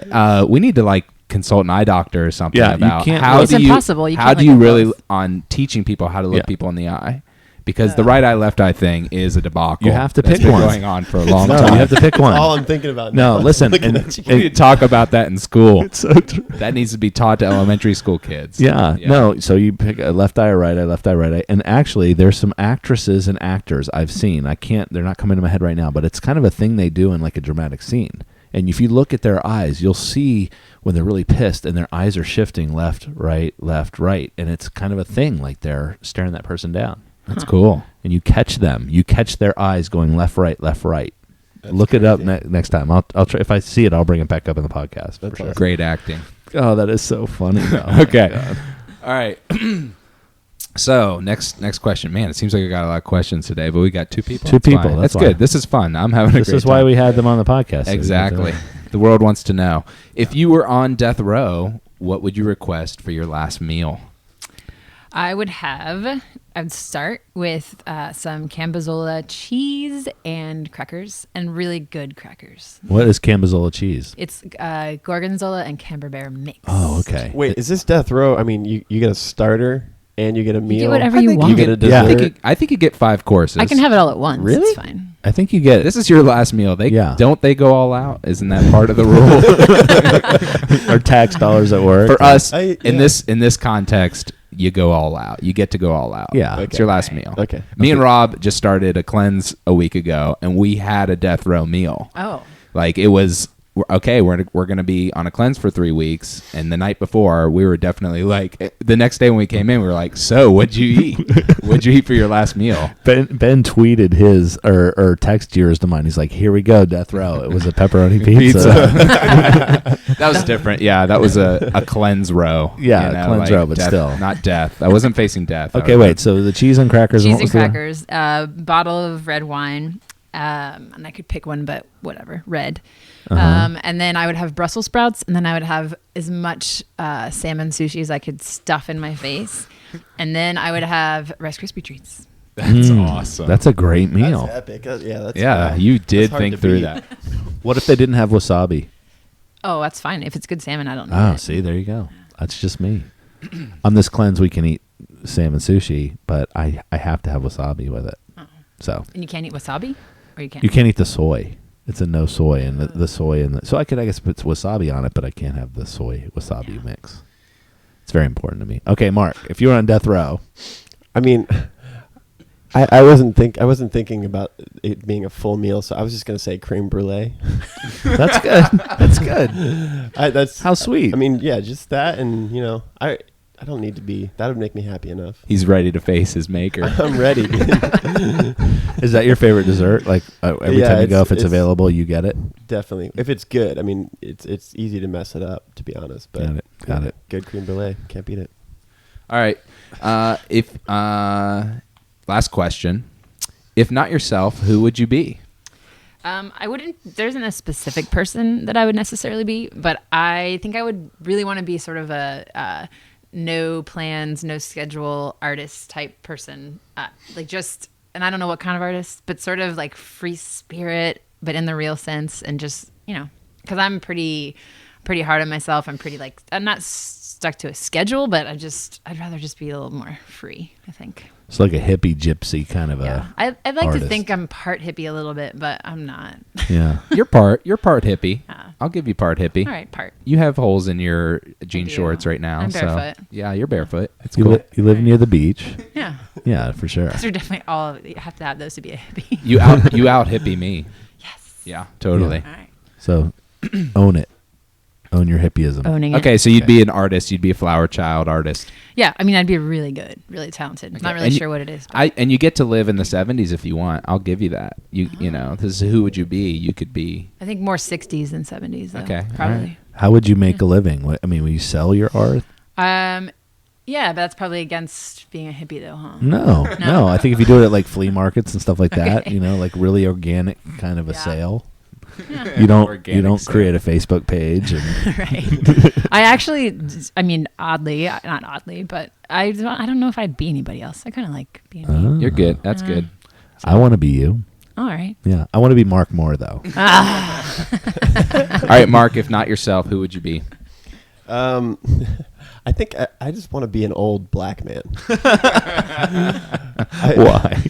We need to like consult an eye doctor or something Yeah, you about can't how look- do It's you impossible. You how can't do look you at really both. on teaching people how to look Yeah. people in the eye, because the right eye left eye thing is a debacle. You have to That's pick been one. going on for a long no, time. you have to pick one. All I'm thinking about. No, now. listen, Looking and- at you. We need to talk about that in school. It's so true. That needs to be taught to elementary school kids. Yeah, no. So you pick a left eye or right eye, left eye, right eye, and actually, there's some actresses and actors I've seen. They're not coming to my head right now, but it's kind of a thing they do in like a dramatic scene. And if you look at their eyes, you'll see when they're really pissed and their eyes are shifting left, right, and it's kind of a thing, like they're staring that person down. That's cool. And you catch them. You catch their eyes going left, right, left, right. Look it up next time. I'll try. If I see it, I'll bring it back up in the podcast. For sure. Great acting. Oh, that is so funny. Though. Okay. Oh, my God. All right. So next question. Man, it seems like we got a lot of questions today, but we got two people. Two That's people, fine. that's That's why. good. This is fun. I'm having a This great is why time. we had them on the podcast. Exactly. The world wants to know. If you were on death row, what would you request for your last meal? I'd start with some Cambozola cheese and crackers, and really good crackers. What is Cambozola cheese? It's Gorgonzola and Camembert mix. Oh, okay. Wait, is this death row? I mean, you get a starter and you get a meal. You get whatever you want. You get a dessert. I think you get 5 courses. I can have it all at once. Really? It's fine. I think you get This is your last meal. Don't they go all out? Isn't that part of the rule? our tax dollars at work. For us, Yeah. in this context, you go all out. You get to go all out. Yeah. It's your last meal. Okay. Me and Rob just started a cleanse a week ago, and we had a death row meal. Oh. Like it was okay. We're gonna be on a cleanse for 3 weeks, and the night before we were definitely like the next day when we came in, we were like, "So what'd you eat? What'd you eat for your last meal?" Ben tweeted his or texted yours to mine. He's like, "Here we go, death row." It was a pepperoni pizza. That was different. Yeah, that was a cleanse row. Yeah, a cleanse row, but death, still. not death. I wasn't facing death. Okay, wait. So the cheese and crackers. Cheese what and was the- crackers, bottle of red wine, and I could pick one, but whatever, red. And then I would have Brussels sprouts, and then I would have as much salmon sushi as I could stuff in my face, and then I would have Rice Krispie treats. That's awesome. That's a great meal. That's epic. That's Yeah, you did hard think to through beat. that. What if they didn't have wasabi? Oh, that's fine. If it's good salmon, I don't know. Oh, see, there you go. That's just me. On this cleanse, we can eat salmon sushi, but I have to have wasabi with it. So And you can't eat wasabi, or you can't. you can't eat the soy. It's a no soy, and the soy and so I guess put wasabi on it, but I can't have the soy wasabi mix. It's very important to me. Okay, Mark, if you were on death row, I mean, I wasn't thinking about it being a full meal, so I was just gonna say creme brulee. that's good. That's good. That's How sweet. I mean, yeah, just that, and I don't need to be. That would make me happy enough. He's ready to face his maker. I'm ready. Is that your favorite dessert? Like every Yeah, time you go, if it's it's available, you get it. Definitely, if it's good. I mean, it's easy to mess it up, to be honest. But Got it. Good creme brulee, can't beat it. All right. Last question. If not yourself, who would you be? I wouldn't. There isn't a specific person that I would necessarily be, but I think I would really want to be sort of a no plans, no schedule artist type person. And I don't know what kind of artist, but sort of like free spirit, but in the real sense, and just because I'm pretty hard on myself. I'm not stuck to a schedule, but I'd rather just be a little more free, I think. It's like a hippie gypsy kind of I'd like artist. to think I'm part hippie a little bit, but I'm not. Yeah. You're part hippie. I'll give you part hippie. All right, part. You have holes in your jean do. shorts right now. I'm barefoot. So yeah, you're barefoot. It's You, cool. you live near the beach. Yeah. Yeah, for sure. Those are definitely all. You have to have those to be a hippie. You out hippie me. Yes. Yeah, totally. All right. So own it. Own your hippieism. Owning it. Okay, so you'd be an artist. You'd be a flower child artist. Yeah, I mean, I'd be really good, really talented. Not really And sure what it is. But And you get to live in the 70s if you want. I'll give you that. You know, this is who would you be? You could be. I think more 60s than 70s. Though, Okay, all probably. right. How would you make a living? Will you sell your art? Yeah, but that's probably against being a hippie, though, huh? No. I think if you do it at like flea markets and stuff like that, like really organic kind of a sale. Yeah. You don't Organic sale. create a Facebook page. And Right. Not oddly, but I don't know if I'd be anybody else. I kind of like being me. You're good. That's good. I want to be you. All right. Yeah, I want to be Mark Moore though. All right, Mark, if not yourself, who would you be? I think I just want to be an old black man. Why?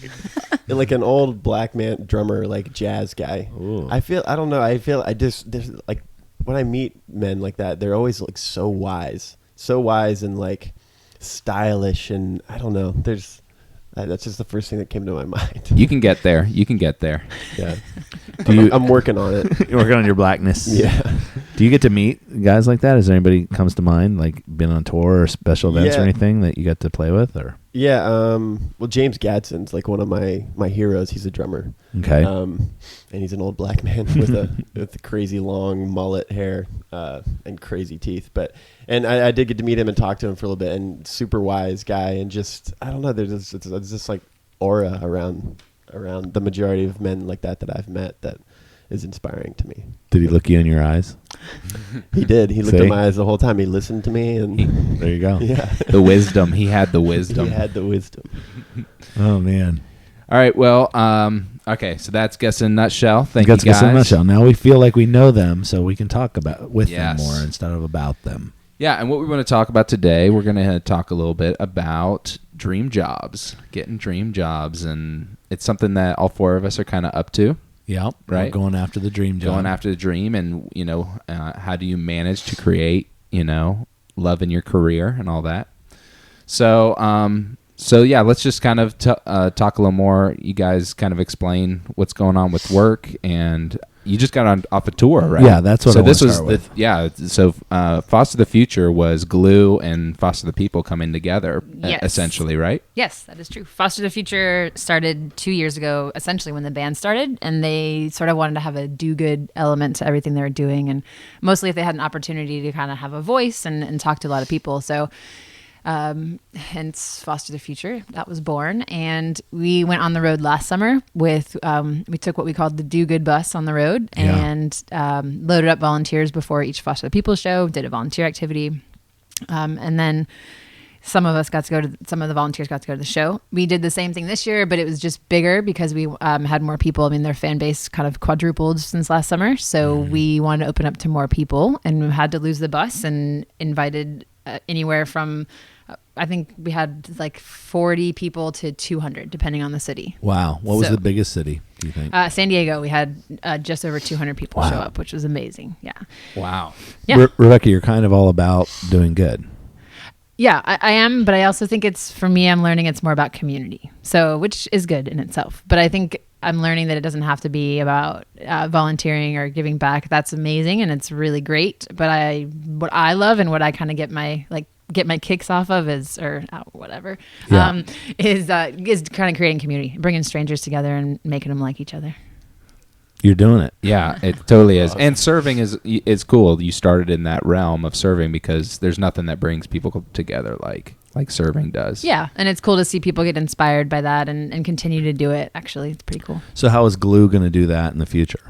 Like an old black man drummer, like jazz guy. Ooh. I feel there's like when I meet men like that, they're always like so wise and like stylish, and I don't know. That's just the first thing that came to my mind. You can get there. Yeah, Do I'm working on it. You're working on your blackness. Yeah. Do you get to meet guys like that? Is there anybody comes to mind, like been on tour or special events or Yeah. anything that you got to play with? Or Yeah. Well, James Gadsden's like one of my heroes. He's a drummer. okay, And he's an old black man with a crazy long mullet hair and crazy teeth. And I did get to meet him and talk to him for a little bit. And super wise guy. And just I don't know. There's just like aura around the majority of men like that I've met that is inspiring to me. Did he look you in your eyes? He did. He looked See? in my eyes the whole time. He listened to me, and There you go. yeah, The wisdom. He had the wisdom. he had the wisdom. Oh man. All right. Well, okay. So that's Guess in a Nutshell. Thank That's you guys. Guess in a Nutshell. Now we feel like we know them, so we can talk about with Yes. them more instead of about them. Yeah, and what we want to talk about today, we're going to talk a little bit about dream jobs, getting dream jobs, and it's something that all four of us are kind of up to. Yep. Right. We're going after the dream job. Going after the dream, and how do you manage to create love in your career and all that. So yeah, let's just kind of talk a little more. You guys kind of explain what's going on with work, and you just got off a tour, right? Yeah, that's what I this wanna was start with. So Foster the Future was Glue and Foster the People coming together, Yes. essentially, right? Yes, that is true. Foster the Future started 2 years ago, essentially when the band started, and they sort of wanted to have a do-good element to everything they were doing, and mostly if they had an opportunity to kind of have a voice and talk to a lot of people. So hence Foster the Future, that was born. And we went on the road last summer with, we took what we called the Do Good bus on the road and loaded up volunteers before each Foster the People show, did a volunteer activity. And then some of the volunteers got to go to the show. We did the same thing this year, but it was just bigger because we had more people. I mean, their fan base kind of quadrupled since last summer. So we wanted to open up to more people, and we had to lose the bus and invited anywhere from, I think we had like 40 people to 200, depending on the city. Wow. What was So- the biggest city, do you think? San Diego, we had just over 200 people show up, which was amazing. Yeah. Wow. Yeah. Rebecca, you're kind of all about doing good. Yeah, I am, but I also think for me, I'm learning it's more about community. So, which is good in itself. But I think I'm learning that it doesn't have to be about volunteering or giving back. That's amazing and it's really great. But what I love and what I kind of get my kicks off of is kind of creating community, bringing strangers together and making them like each other. You're doing it. Yeah, it totally is. And serving is cool. You started in that realm of serving because there's nothing that brings people together like serving does. Yeah, and it's cool to see people get inspired by that and continue to do it. Actually, it's pretty cool. So how is Glue going to do that in the future?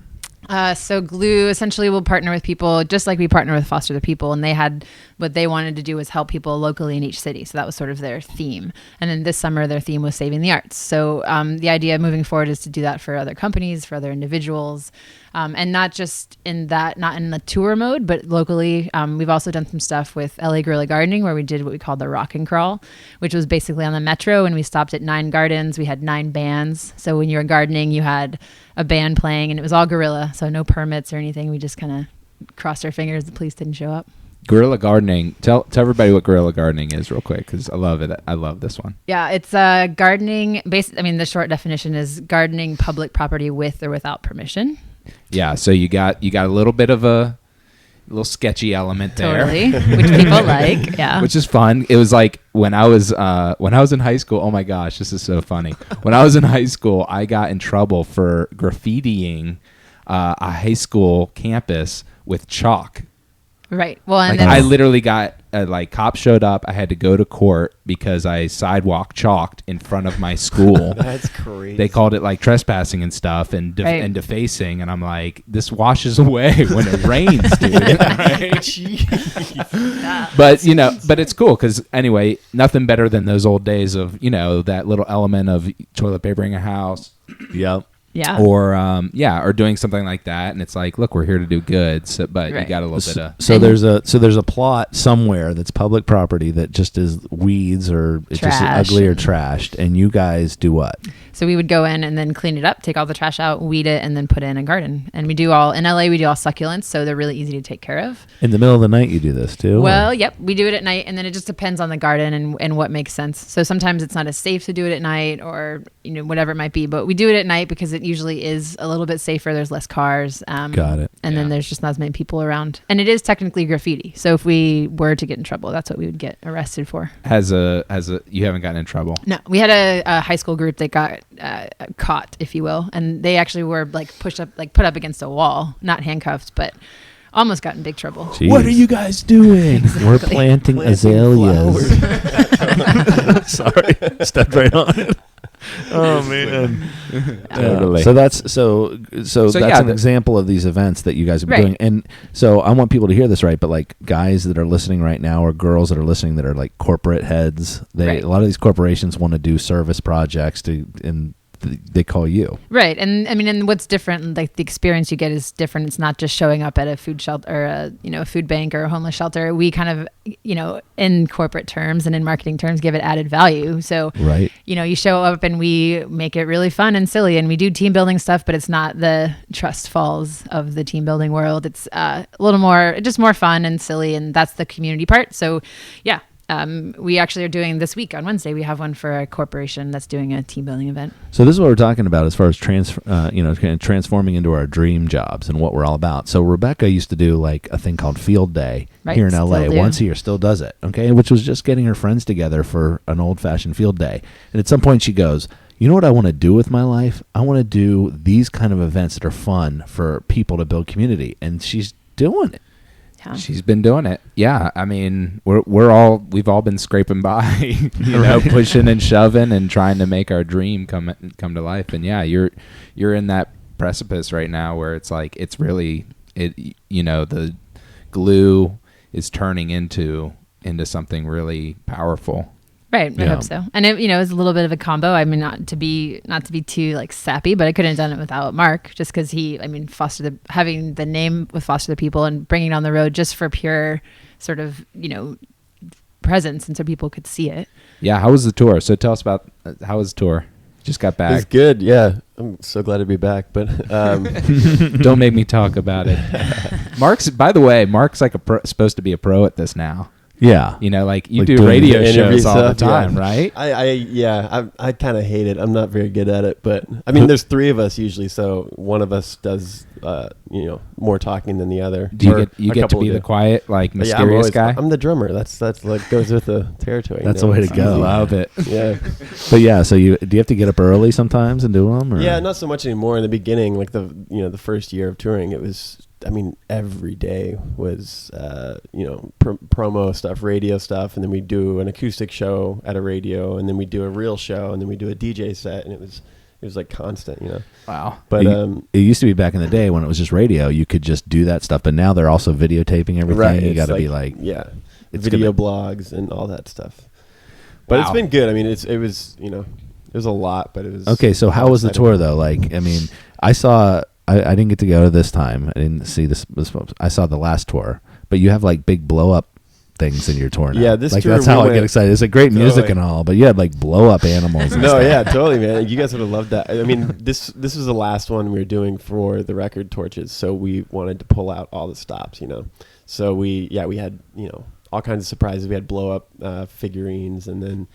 So Glue essentially will partner with people just like we partner with Foster the People, and they had what they wanted to do was help people locally in each city. So that was sort of their theme. And then this summer their theme was saving the arts. So the idea moving forward is to do that for other companies, for other individuals, and not just not in the tour mode, but locally. We've also done some stuff with LA Guerrilla Gardening where we did what we called the Rock and Crawl, which was basically on the metro, and we stopped at 9 gardens. We had 9 bands. So when you were gardening, you had a band playing, and it was all guerrilla, so no permits or anything. We just kind of crossed our fingers the police didn't show up. Guerrilla gardening. Tell everybody what guerrilla gardening is real quick because I love it. I love this one. Yeah, it's gardening. The short definition is gardening public property with or without permission. Yeah, so you got a little bit of a little sketchy element there, Totally, which people like. Yeah, which is fun. It was like when I was in high school. Oh my gosh, this is so funny. When I was in high school, I got in trouble for graffitiing a high school campus with chalk. right. Well, and Like, then I literally got cops showed up. I had to go to court because I sidewalk chalked in front of my school. That's crazy. They called it like trespassing and stuff and Right. and defacing, and I'm like, this washes away when it rains, dude. But it's cool because anyway, nothing better than those old days of that little element of toilet papering a house. Yep. yeah, or doing something like that, and it's like, look, we're here to do good, but you Right. got a little bit of So there's a plot somewhere that's public property that just is weeds or it's just Trash ugly or and- trashed, and you guys do what? So we would go in and then clean it up, take all the trash out, weed it, and then put in a garden. And in LA, we do all succulents, so they're really easy to take care of. In the middle of the night, you do this too? Well, yep, we do it at night, and then it just depends on the garden and what makes sense. So sometimes it's not as safe to do it at night, or whatever it might be. But we do it at night because it usually is a little bit safer. There's less cars. Got it. And then there's just not as many people around, and it is technically graffiti. So if we were to get in trouble, that's what we would get arrested for. you haven't gotten in trouble. No, we had a high school group that got caught, if you will, and they actually were put up against a wall, not handcuffed, but almost got in big trouble. Jeez. What are you guys doing? We're planting azaleas. Sorry, stepped right on it. Oh man. Totally. So that's that's yeah, an example of these events that you guys have been Right. doing. And so I want people to hear this right, but like guys that are listening right now or girls that are listening that are like corporate heads, Right. a lot of these corporations want to do service projects and they call you. Right. And I mean, and what's different, like the experience you get is different. It's not just showing up at a food shelter or a food bank or a homeless shelter. We kind of, in corporate terms and in marketing terms, give it added value. So, Right. You show up and we make it really fun and silly, and we do team building stuff, but it's not the trust falls of the team building world. It's a little more, just more fun and silly. And that's the community part. So yeah. We actually are doing this week on Wednesday. We have one for a corporation that's doing a team building event. So this is what we're talking about as far as kind of transforming into our dream jobs and what we're all about. So Rebecca used to do like a thing called Field Day Right, here in still LA do. once a year, still does it. Okay. Which was just getting her friends together for an old fashioned field day. And at some point she goes, you know what I want to do with my life? I want to do these kind of events that are fun for people to build community. And she's doing it. Yeah. She's been doing it. Yeah, I mean, we've all been scraping by, pushing and shoving and trying to make our dream come to life. And yeah, you're in that precipice right now where it's like it's really the glue is turning into something really powerful. Right, I Yeah. hope so. And it, it was a little bit of a combo. I mean, not to be too like sappy, but I couldn't have done it without Mark, just because having the name with Foster the People and bringing it on the road just for pure sort of presence, and so people could see it. Yeah, how was the tour? So tell us about how was the tour? Just got It's back. good. Yeah, I'm so glad to be back. But Don't make me talk about it. Mark's like supposed to be a pro at this now. Yeah. Like you Like do doing radio the interview shows all the stuff, time, yeah. right? I kind of hate it. I'm not very good at it, but I mean, there's three of us usually, so one of us does, more talking than the other. Do you Or get a to couple be do. the quiet, like But yeah, mysterious guy? I'm the drummer. That's like goes with the territory. That's the way to It's go. easy. Love it. Yeah. But yeah, so do you have to get up early sometimes and do them? Or? Yeah, not so much anymore. In the beginning, like the first year of touring, it was, I mean, every day was, promo stuff, radio stuff. And then we do an acoustic show at a radio, and then we do a real show, and then we do a DJ set. And it was like constant, Wow. But, it used to be back in the day when it was just radio, you could just do that stuff. But now they're also videotaping everything. right. You it's got to be like, yeah, it's video gonna- blogs and all that stuff. But it's Wow. been good. I mean, it was, it was a lot, but it was. Okay, so how was the exciting. tour though? Like, I mean, I didn't get to go this time. I didn't see this. I saw the last tour, but you have like big blow up things in your tour now. Yeah, this like tour that's how we I get went- excited. It's like great music Totally. and all, but you had like blow up animals. And No, stuff. yeah, totally, man. You guys would have loved that. I mean, this was the last one we were doing for the record torches, so we wanted to pull out all the stops, So we had, all kinds of surprises. We had blow up figurines, and then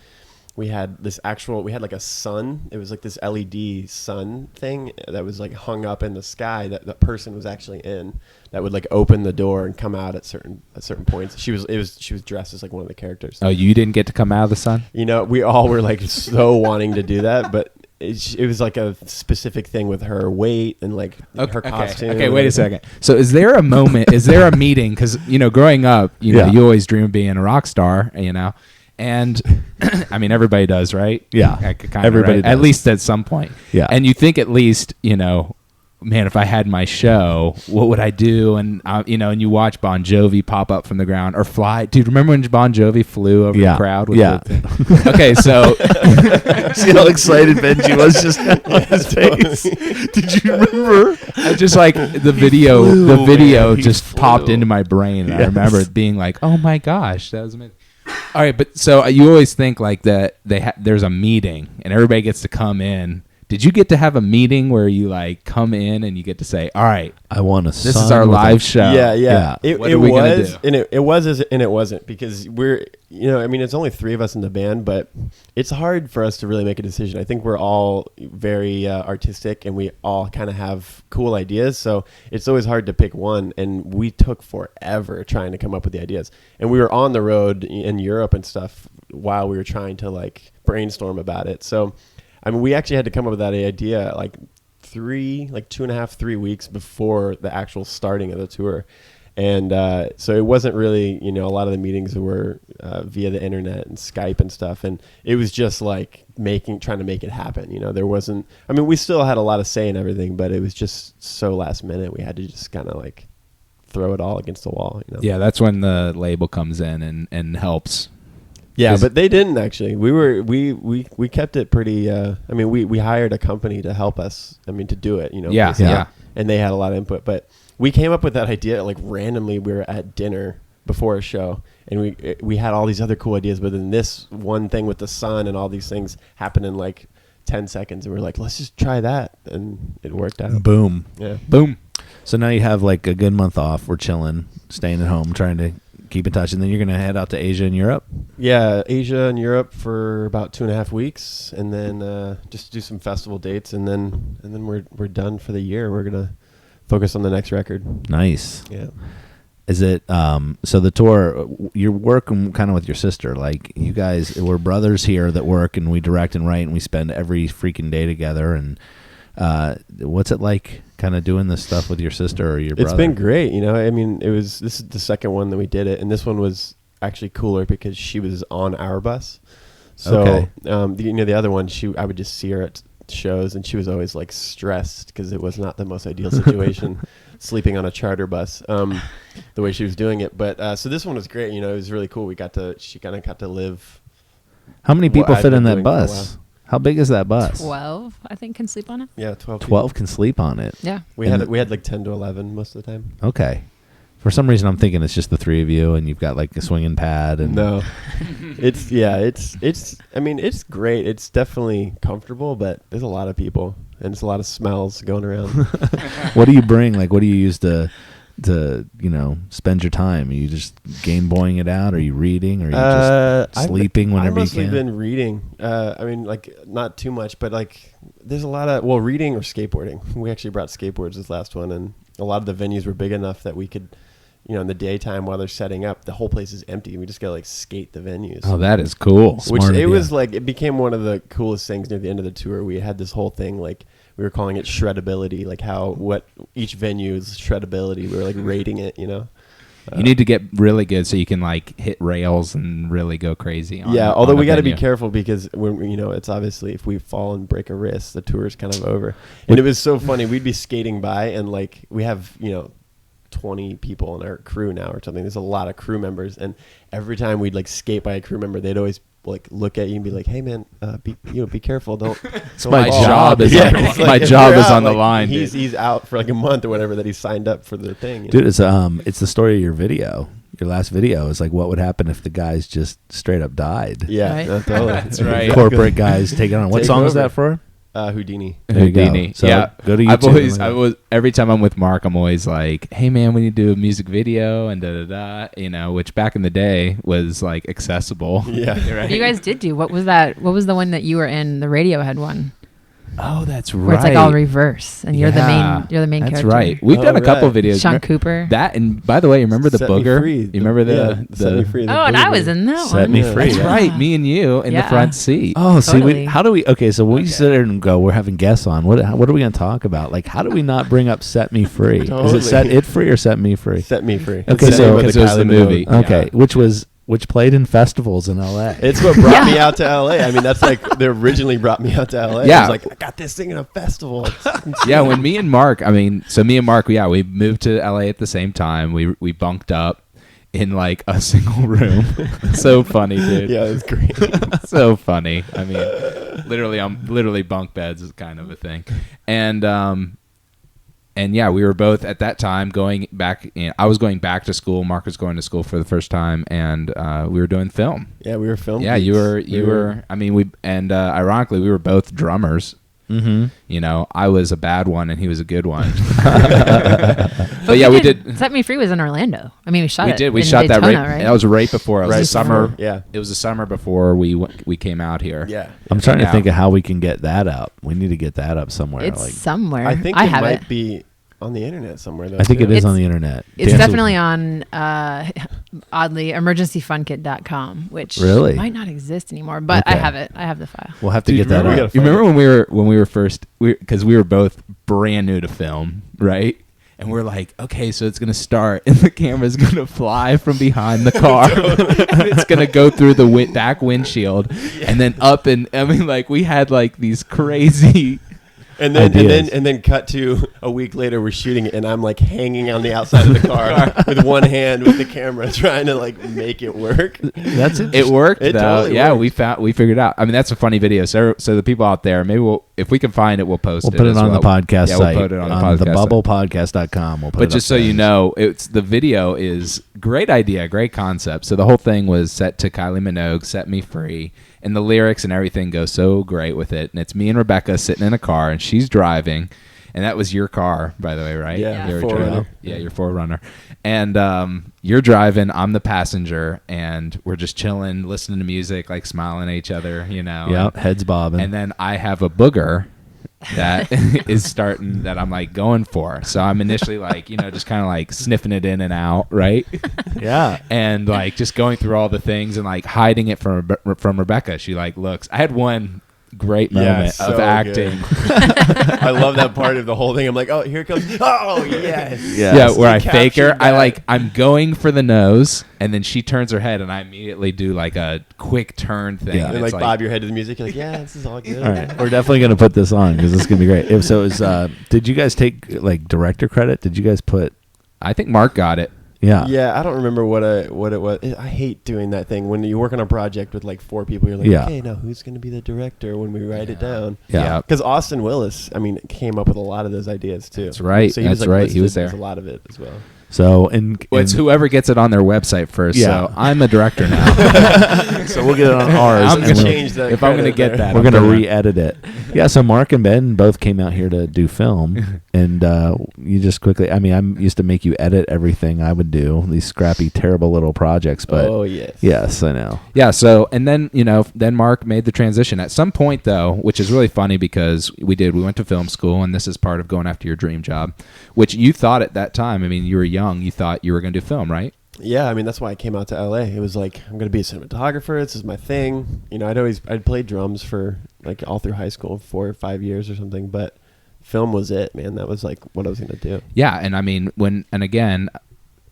we had like a sun. It was like this LED sun thing that was like hung up in the sky that the person was actually in, that would like open the door and come out at certain points. She was dressed as like one of the characters. Oh, you didn't get to come out of the sun? We all were like so wanting to do that, but it was like a specific thing with her weight and like her costume. Okay, wait a second. So is there a moment, is there a meeting? Because, growing up, Yeah. you always dream of being a rock star, and I mean, everybody does, right? Yeah. Everybody At does. least at some point. Yeah. And you think at least, man, if I had my show, what would I do? And, and you watch Bon Jovi pop up from the ground or fly. Dude, remember when Bon Jovi flew over the crowd? With Yeah. Okay, so See how excited Benji was just on his face. Did you remember? I just like the video. flew, The video man. He just flew. popped into my brain. And I Yes. remember it being like, "Oh my gosh, that was amazing." All right, but so you always think like that there's a meeting and everybody gets to come in. Did you get to have a meeting where you like come in and you get to say, "All right, I want to. this is our live show"? Yeah. Yeah. It are we gonna was, do? and it was, and it wasn't, because we're, I mean, it's only three of us in the band, but it's hard for us to really make a decision. I think we're all very artistic, and we all kind of have cool ideas, so it's always hard to pick one. And we took forever trying to come up with the ideas, and we were on the road in Europe and stuff while we were trying to like brainstorm about it. So, I mean, we actually had to come up with that idea like 2.5, 3 weeks before the actual starting of the tour. And so it wasn't really, a lot of the meetings were via the internet and Skype and stuff. And it was just like trying to make it happen. There wasn't, we still had a lot of say in everything, but it was just so last minute. We had to just kind of like throw it all against the wall. Yeah, that's when the label comes in and helps. Yeah, but they didn't actually. We kept it pretty. We hired a company to help us. To do it. Yeah. And they had a lot of input, but we came up with that idea like randomly. We were at dinner before a show, and we had all these other cool ideas, but then this one thing with the sun and all these things happened in like 10 seconds, and we were like, let's just try that, and it worked out. Boom. Yeah. Boom. So now you have like a good month off. We're chilling, staying at home, trying to keep in touch, and then you're going to head out to Asia and Europe? Yeah, Asia and Europe for about 2.5 weeks, and then just do some festival dates, and then we're done for the year. We're going to focus on the next record. Nice. Yeah. Is it so the tour, you're working kind of with your sister, like you guys, we're brothers here that work, and we direct and write, and we spend every freaking day together, and what's it like kind of doing this stuff with your sister or your brother? It's been great. This is the second one that we did it, and this one was actually cooler because she was on our bus. So, Okay. The other one, I would just see her at shows, and she was always like stressed because it was not the most ideal situation, sleeping on a charter bus, the way she was doing it. But so this one was great. It was really cool. She kind of got to live. How many people I'd fit been in that doing for a bus? while. How big is that bus? 12, I think, can sleep on it. Yeah, 12. 12 can sleep on it. Yeah. We had like 10 to 11 most of the time. Okay. For some reason, I'm thinking it's just the three of you, and you've got like a swinging pad. And No, it's great. It's definitely comfortable, but there's a lot of people, and it's a lot of smells going around. What do you bring? Like, what do you use to spend your time? Are you just Game Boying it out? Are you reading? Are you just sleeping whenever you I've mostly can? been reading. Not too much, but like there's a lot of reading or skateboarding. We actually brought skateboards this last one, and a lot of the venues were big enough that we could, in the daytime while they're setting up, the whole place is empty. We just gotta like skate the venues. Oh, that is cool. It became one of the coolest things near the end of the tour. We had this whole thing like we were calling it shreddability, like what each venue's shreddability. We were like rating it, You need to get really good so you can like hit rails and really go crazy. Although we got to be careful because it's obviously if we fall and break a wrist, the tour is kind of over. And it was so funny. We'd be skating by, and like we have 20 people in our crew now or something. There's a lot of crew members, and every time we'd like skate by a crew member, they'd always like look at you and be like, "Hey man, be careful, don't." My fall." job is my if job you're is out, on the like, line. He's out for like a month or whatever that he signed up for the thing. Dude, it's the story of your video. Your last video is like, what would happen if the guys just straight up died? Yeah, Right. totally. That's right. Corporate guys taking on. What Take song is over. that for? Houdini. There you go. Houdini. So yeah, go to YouTube. Every time I'm with Mark, I'm always like, "Hey man, we need to do a music video," and da da da. Which back in the day was like accessible. Yeah. Right? You guys did do. What was that? What was the one that you were in? The Radiohead one. Oh, that's right. Where it's like all reverse, and you're the main That's character. right. We've done a couple videos. Sean Cooper. That, and by the way, you remember the Set Me booger? Free. You remember the Set Me Free. Oh, and I was in that Set one. Me Free. That's Yeah. right. Me and you in the Yeah. front seat. Oh, see, Totally. how do we? Okay, so we sit there and go. We're having guests on. What are we going to talk about? Like, how do we not bring up "Set Me Free"? Is Totally. it "Set It Free" or "Set Me Free"? Set Me Free. Okay, It's the so- name of because it was the Kylie movie. Minogue. Okay, which played in festivals in L.A. It's what brought me out to LA. I mean, that's like they originally brought me out to LA. Yeah. I was like, I got this thing in a festival. Yeah, when me and Mark, we moved to LA at the same time. We bunked up in like a single room. So funny, dude. Yeah, it was great. So funny. I mean, literally bunk beds is kind of a thing. And yeah, we were both at that time going back. I was going back to school. Mark was going to school for the first time, and we were doing film. Yeah, we were filming. Yeah, you were. I mean, ironically, we were both drummers. Mm-hmm. I was a bad one and he was a good one. But yeah, we did. Set Me Free was in Orlando. I mean, we shot We it. did. We in shot that Daytona, right. right? That was right before. It was Right the summer. before, yeah. It was the summer before we came out here. Yeah. I'm trying to Yeah. think of how we can get that up. We need to get that up somewhere. It's somewhere. I think I it have might it. be on the internet somewhere, though. I think too. it is It's- on the internet. It's Dance definitely with- on, oddly, emergencyfunkit.com, which Really? might not exist anymore, but I Okay. have it. I have the file. We'll have to Dude, get that remember, up. you remember when we were first, because we were both brand new to film, right? And we're like, okay, so it's going to start, and the camera's going to fly from behind the car. And it's going to go through the back windshield, and then up. And I mean, like, we had like these crazy And then, ideas. and then cut to a week later, we're shooting it, and I'm like hanging on the outside of the car with one hand with the camera, trying to like make it work. That's It worked, It though. totally Yeah, worked. we figured it out. I mean, that's a funny video. So the people out there, maybe if we can find it, we'll post it. We'll put it as on well. the podcast Yeah, site. we'll put it on the podcast site. thebubblepodcast.com. We'll put But it just up so there. you know, it's the video is great idea, great concept. So the whole thing was set to Kylie Minogue, "Set Me Free," and the lyrics and everything go so great with it. And it's me and Rebecca sitting in a car, and she's driving, and that was your car, by the way, right? Yeah, You were 4Runner. driving. Yeah, your 4Runner. And you're driving, I'm the passenger, and we're just chilling, listening to music, like smiling at each other, you know. Yep, heads bobbing. And then I have a booger that is starting that I'm like going for. So I'm initially like, you know, just kind of like sniffing it in and out, right? Yeah. And like just going through all the things and like hiding it from Rebecca. She like looks. I had one great moment so of acting. I love that part of the whole thing. I'm like, oh, here it comes. Oh, yes. Yeah, where I You fake her. captured that. I'm going for the nose, and then she turns her head, and I immediately do like a quick turn thing. Yeah. And And it's like bob your head to the music. You're like, yeah, this is all good. All right, we're definitely going to put this on because this is going to be great. So, did you guys take like director credit? Did you guys put? I think Mark got it. Yeah. Yeah, I don't remember what it was. I hate doing that thing when you work on a project with like 4 people. You're like, Yeah. okay, now who's going to be the director when we write it down? Yeah. Because Austin Willis, I mean, came up with a lot of those ideas too. That's right. So he was, That's like, right. He was listed as there. a lot of it as well. So, Well, it's whoever gets it on their website first. Yeah. So I'm a director now. so we'll get it on ours. I'm and gonna we'll- change that. if I'm going to credit get there. that, We're I'm gonna gonna- re-edit it. Yeah. So Mark and Ben both came out here to do film, and you just quickly. I mean, I used to make you edit everything I would do, these scrappy, terrible little projects. But Oh, yes. yes, I know. Yeah. So, and then, you know, then Mark made the transition at some point, though, which is really funny because we went to film school, and this is part of going after your dream job, which you thought at that time. I mean, you were young. You thought you were going to do film, right? Yeah, I mean, that's why I came out to LA. It was like, I'm going to be a cinematographer. This is my thing. You know, I'd played drums for like all through high school, 4 or 5 years or something, but film was it, man. That was like what I was going to do. Yeah. And I mean, when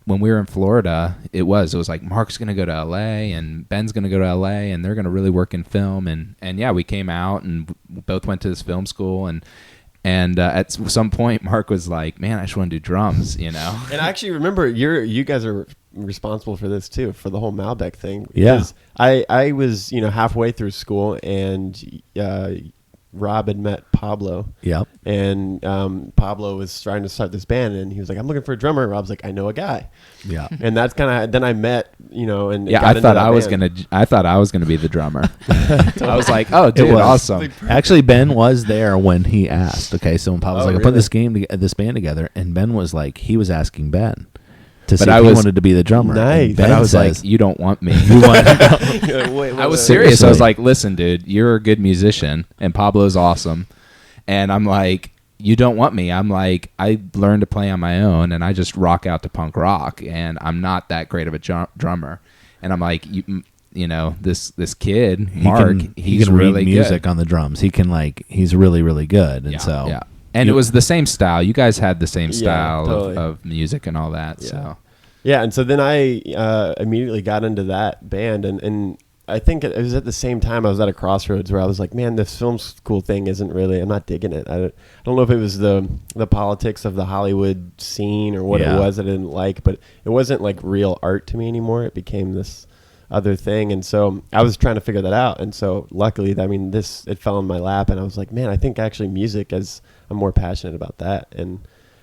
we were in Florida, it was like Mark's going to go to LA and Ben's going to go to LA and they're going to really work in film. And yeah, we came out and both went to this film school. And at some point, Mark was like, man, I just want to do drums, you know? And I actually remember you guys are responsible for this too, for the whole Malbec thing. Yeah. Because I was, you know, halfway through school and Rob had met Pablo. Yep. And Pablo was trying to start this band, and he was like, "I'm looking for a drummer." And Rob's like, "I know a guy." Yeah. And that's kind of then I met, you know, and Yeah, got I into thought that I was gonna be the drummer. I was like, oh, dude, was. awesome. Actually, Ben was there when he asked. Okay, so when Pop was Oh, like, "I put really? this band together," and Ben was like, he was asking Ben to see But I if he was- wanted to be the drummer. Nice. And But Ben I was says, like, you don't want me. "You want?" I was serious. I was like, listen, dude, you're a good musician, and Pablo's awesome. And I'm like, you don't want me. I'm like, I learned to play on my own, and I just rock out to punk rock, and I'm not that great of a drummer. And I'm like, you know, this kid, Mark, he he's can really read music good. on the drums. He can he's really really good. And so yeah. And it was the same style. You guys had the same Yeah, style totally. of music and all that. Yeah. So Yeah, and so then I immediately got into that band, and I think it was at the same time I was at a crossroads where I was like, man, this film school thing isn't really, I'm not digging it. I don't know if it was the politics of the Hollywood scene or what Yeah. it was I didn't like, but it wasn't like real art to me anymore. It became this other thing, and so I was trying to figure that out. And so luckily, I mean, it fell in my lap, and I was like, man, I think actually music I'm more passionate about that, and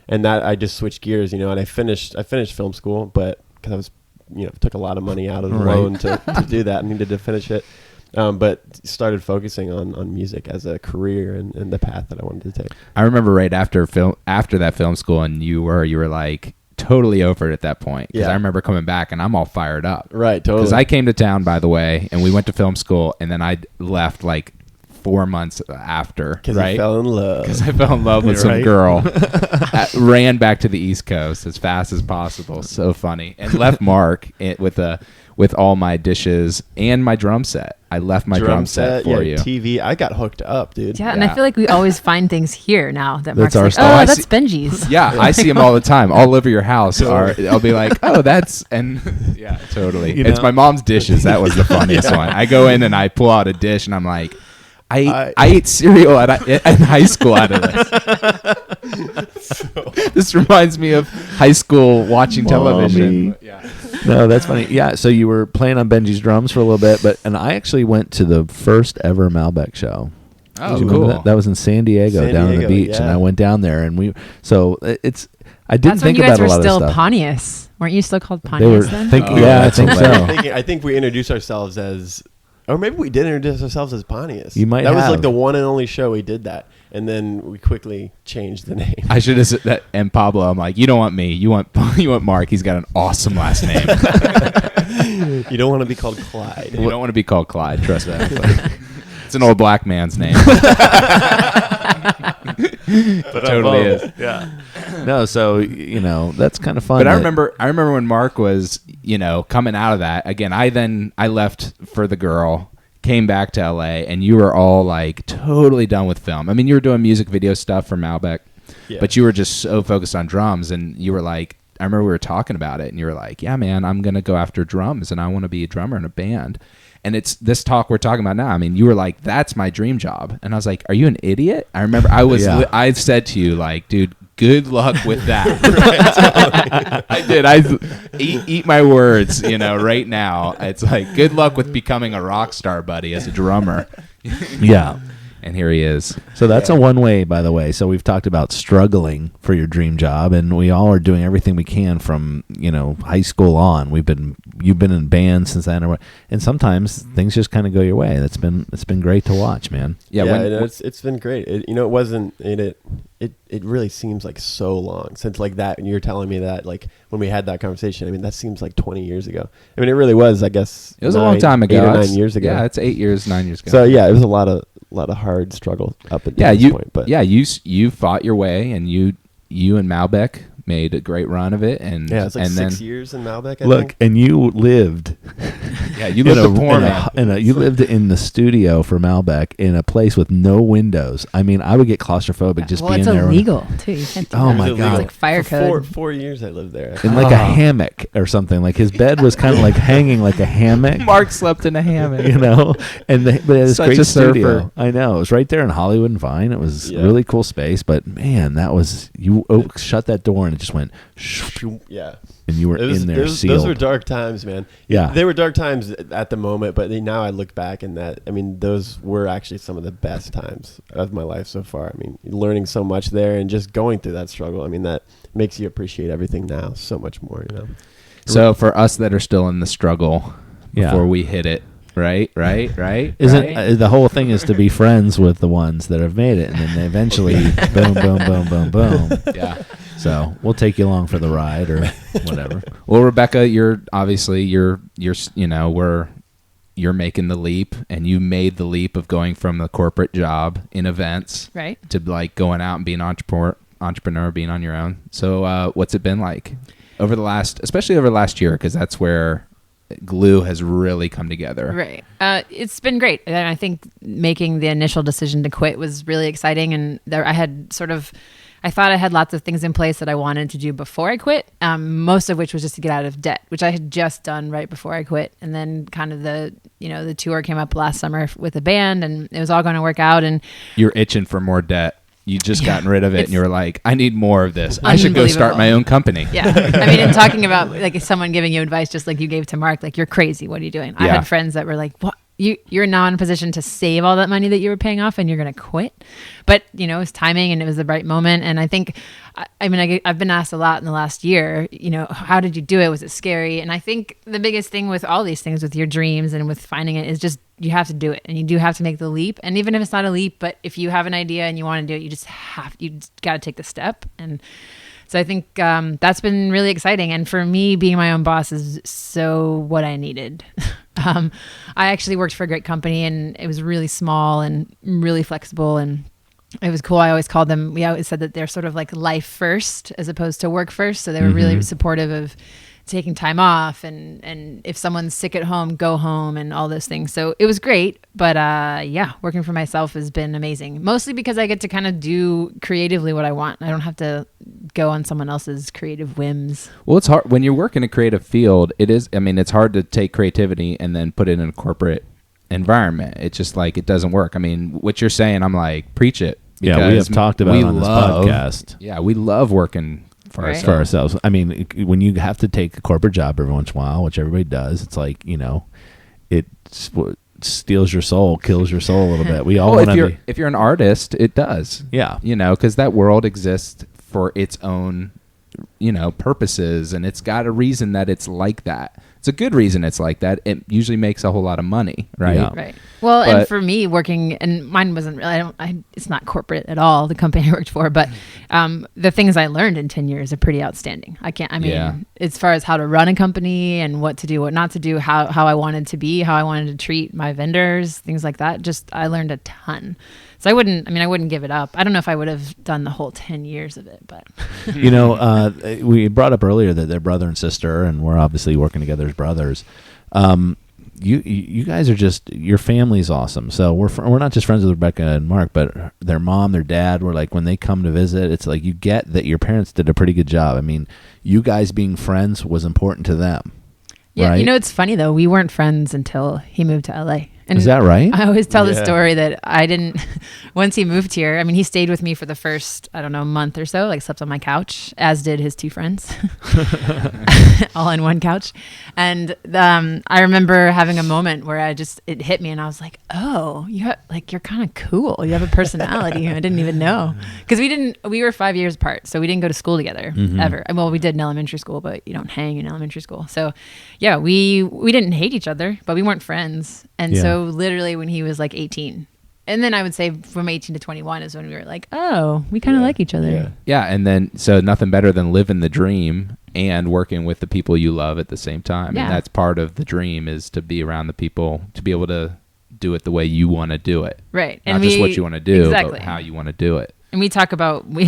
that I just switched gears, you know, and I finished film school, but because I was, you know, took a lot of money out of the Right. loan to do that. I needed to finish it. But started focusing on music as a career and the path that I wanted to take. I remember right after that film school, and you were like totally over it at that point. Because Yeah. I remember coming back, and I'm all fired up. Right, totally. Because I came to town, by the way, and we went to film school, and then I left like 4 months after, Because right? he fell in love. Because I fell in love with some Right. girl. Ran back to the East Coast as fast as possible. So funny. And left Mark with all my dishes and my drum set. I left my drum set for you. TV. I got hooked up, dude. Yeah, and I feel like we always find things here now that Mark's That's our like, stuff. oh, I that's see- Benji's. Yeah, I see them all the time, all over your house. I'll be like, oh, that's and yeah, totally. You It's know? my mom's dishes. That was the funniest one. I go in and I pull out a dish and I'm like, I ate cereal in high school out of this. This reminds me of high school watching television. Mommy. Yeah. No, that's funny. Yeah, so you were playing on Benji's drums for a little bit, and I actually went to the first ever Malbec show. Oh, Do you cool. remember that? That was in San Diego, San down on the Diego, beach, and yeah. I went down there, and I didn't That's when think you guys about a were lot of still stuff. Pontius. Weren't you still called They Pontius were, then? Oh, yeah, I that's think hilarious. so. I think we introduced ourselves as, or maybe we did introduce ourselves as Pontius. You might That was have. like the one and only show we did that, and then we quickly changed the name. I should have said that. And Pablo, I'm like, you don't want me. You want Mark. He's got an awesome last name. You don't want to be called Clyde. You don't want to be called Clyde. Trust that. It's an old black man's name. It totally is. Yeah. No, so that's kind of fun. But I that- remember when Mark was, coming out of that. Again, I left for the girl, came back to LA, and you were all like totally done with film. I mean, you were doing music video stuff for Malbec, Yeah. but you were just so focused on drums, and you were like, I remember we were talking about it, and you were like, yeah, man, I'm going to go after drums, and I want to be a drummer in a band. And it's this talk we're talking about now. I mean, you were like, that's my dream job. And I was like, are you an idiot? I remember Yeah. I said to you, like, dude, good luck with that. I did. I eat my words, right now. It's like, good luck with becoming a rock star, buddy, as a drummer. yeah. And here he is. So that's a one way, by the way. So we've talked about struggling for your dream job, and we all are doing everything we can from high school on. You've been in bands since then, and sometimes things just kind of go your way. It's been great to watch, man. Yeah, it's been great. It wasn't it really seems like so long since like that. And you're telling me that like when we had that conversation. I mean, that seems like 20 years ago. I mean, it really was. I guess it was a long time ago. 8 or 9 It's- years ago. Yeah, it's 8 years, 9 years ago. So yeah, it was a lot of hard struggle up until yeah, this point. But you fought your way, and you and Malbec made a great run of it, and yeah, it's like and 6 then, years in Malbec. I Look, think. and you lived. Yeah, you lived a poor man. You lived in the studio for Malbec in a place with no windows. I mean, I would get claustrophobic just well, being it's there. illegal too. You can't do Oh that. my It was God. It's like fire For code. 4 years I lived there. In like a hammock or something. Like his bed was kind of like hanging like a hammock. Mark slept in a hammock. But it was Such great a studio. surfer. I know. It was right there in Hollywood and Vine. It was Yeah. really cool space, but man, that was shut that door and it just went Yeah. and you were in there sealed. Those were dark times, man. Yeah. They were dark times at the moment, but now I look back and those were actually some of the best times of my life so far. I mean, learning so much there and just going through that struggle. I mean, that makes you appreciate everything now so much more, So for us that are still in the struggle Yeah. before we hit it, right? Isn't the whole thing is to be friends with the ones that have made it, and then they eventually boom, boom, boom, boom, boom. Yeah. So we'll take you along for the ride or whatever. Well, Rebecca, you're making the leap, and you made the leap of going from the corporate job in events, Right. to like going out and being an entrepreneur, being on your own. So, what's it been like especially over the last year? Because that's where Glue has really come together. Right. It's been great. And I think making the initial decision to quit was really exciting. And I thought I had lots of things in place that I wanted to do before I quit. Most of which was just to get out of debt, which I had just done right before I quit. And then kind of the tour came up last summer with the band, and it was all going to work out. And You're itching for more debt. You just gotten rid of it, It's and you were like, I need more of this. I should go start my own company. yeah. I mean, and talking about like someone giving you advice, just like you gave to Mark, like, you're crazy. What are you doing? I Yeah. had friends that were like, what? You're now in a position to save all that money that you were paying off, and you're going to quit. But it was timing, and it was the right moment. And I think, I've been asked a lot in the last year, how did you do it? Was it scary? And I think the biggest thing with all these things, with your dreams and with finding it, is just, you have to do it, and you do have to make the leap. And even if it's not a leap, but if you have an idea and you want to do it, you just got to take the step. And So I think that's been really exciting. And for me, being my own boss is so what I needed. I actually worked for a great company, and it was really small and really flexible, and it was cool. We always said that they're sort of like life first as opposed to work first. So they were really supportive of taking time off, and if someone's sick at home, go home, and all those things. So it was great. But working for myself has been amazing, mostly because I get to kind of do creatively what I want. I don't have to go on someone else's creative whims. Well, it's hard when you work in a creative field. It's hard to take creativity and then put it in a corporate environment. It's just like, it doesn't work. I mean, what you're saying, I'm like, preach it. Yeah, we have talked about it on this podcast. Yeah, we love working for ourselves. I mean, when you have to take a corporate job every once in a while, which everybody does, it's like, it steals your soul, kills your soul a little bit. We all want to be. If you're an artist, it does. Yeah. Because that world exists for its own, purposes, and it's got a reason that it's like that. It's a good reason it's like that. It usually makes a whole lot of money, right? Yeah. Right. Well, and for me, working, and mine wasn't really, it's not corporate at all, the company I worked for, but the things I learned in 10 years are pretty outstanding. As far as how to run a company and what to do, what not to do, how I wanted to be, how I wanted to treat my vendors, things like that. I learned a ton. So I wouldn't give it up. I don't know if I would have done the whole 10 years of it, but. We brought up earlier that they're brother and sister, and we're obviously working together as brothers. You guys are your family's awesome. So we're not just friends with Rebecca and Mark, but their mom, their dad were like, when they come to visit, it's like you get that your parents did a pretty good job. I mean, you guys being friends was important to them. Yeah, right? It's funny though. We weren't friends until he moved to LA. And is that right? I always tell the story that I didn't, once he moved here, he stayed with me for the first, month or so, slept on my couch, as did his two friends, all in one couch. And I remember having a moment where it hit me and I was like, oh, you're kind of cool. You have a personality. I didn't even know. Because we were 5 years apart, so we didn't go to school together ever. Well, we did in elementary school, but you don't hang in elementary school. So yeah, we didn't hate each other, but we weren't friends. And so literally when he was 18, and then I would say from 18 to 21 is when we were like, oh, we kind of like each other. Yeah. And then, so nothing better than living the dream and working with the people you love at the same time. Yeah. And that's part of the dream, is to be around the people, to be able to do it the way you want to do it. Right. Not just what you want to do, but how you want to do it. And we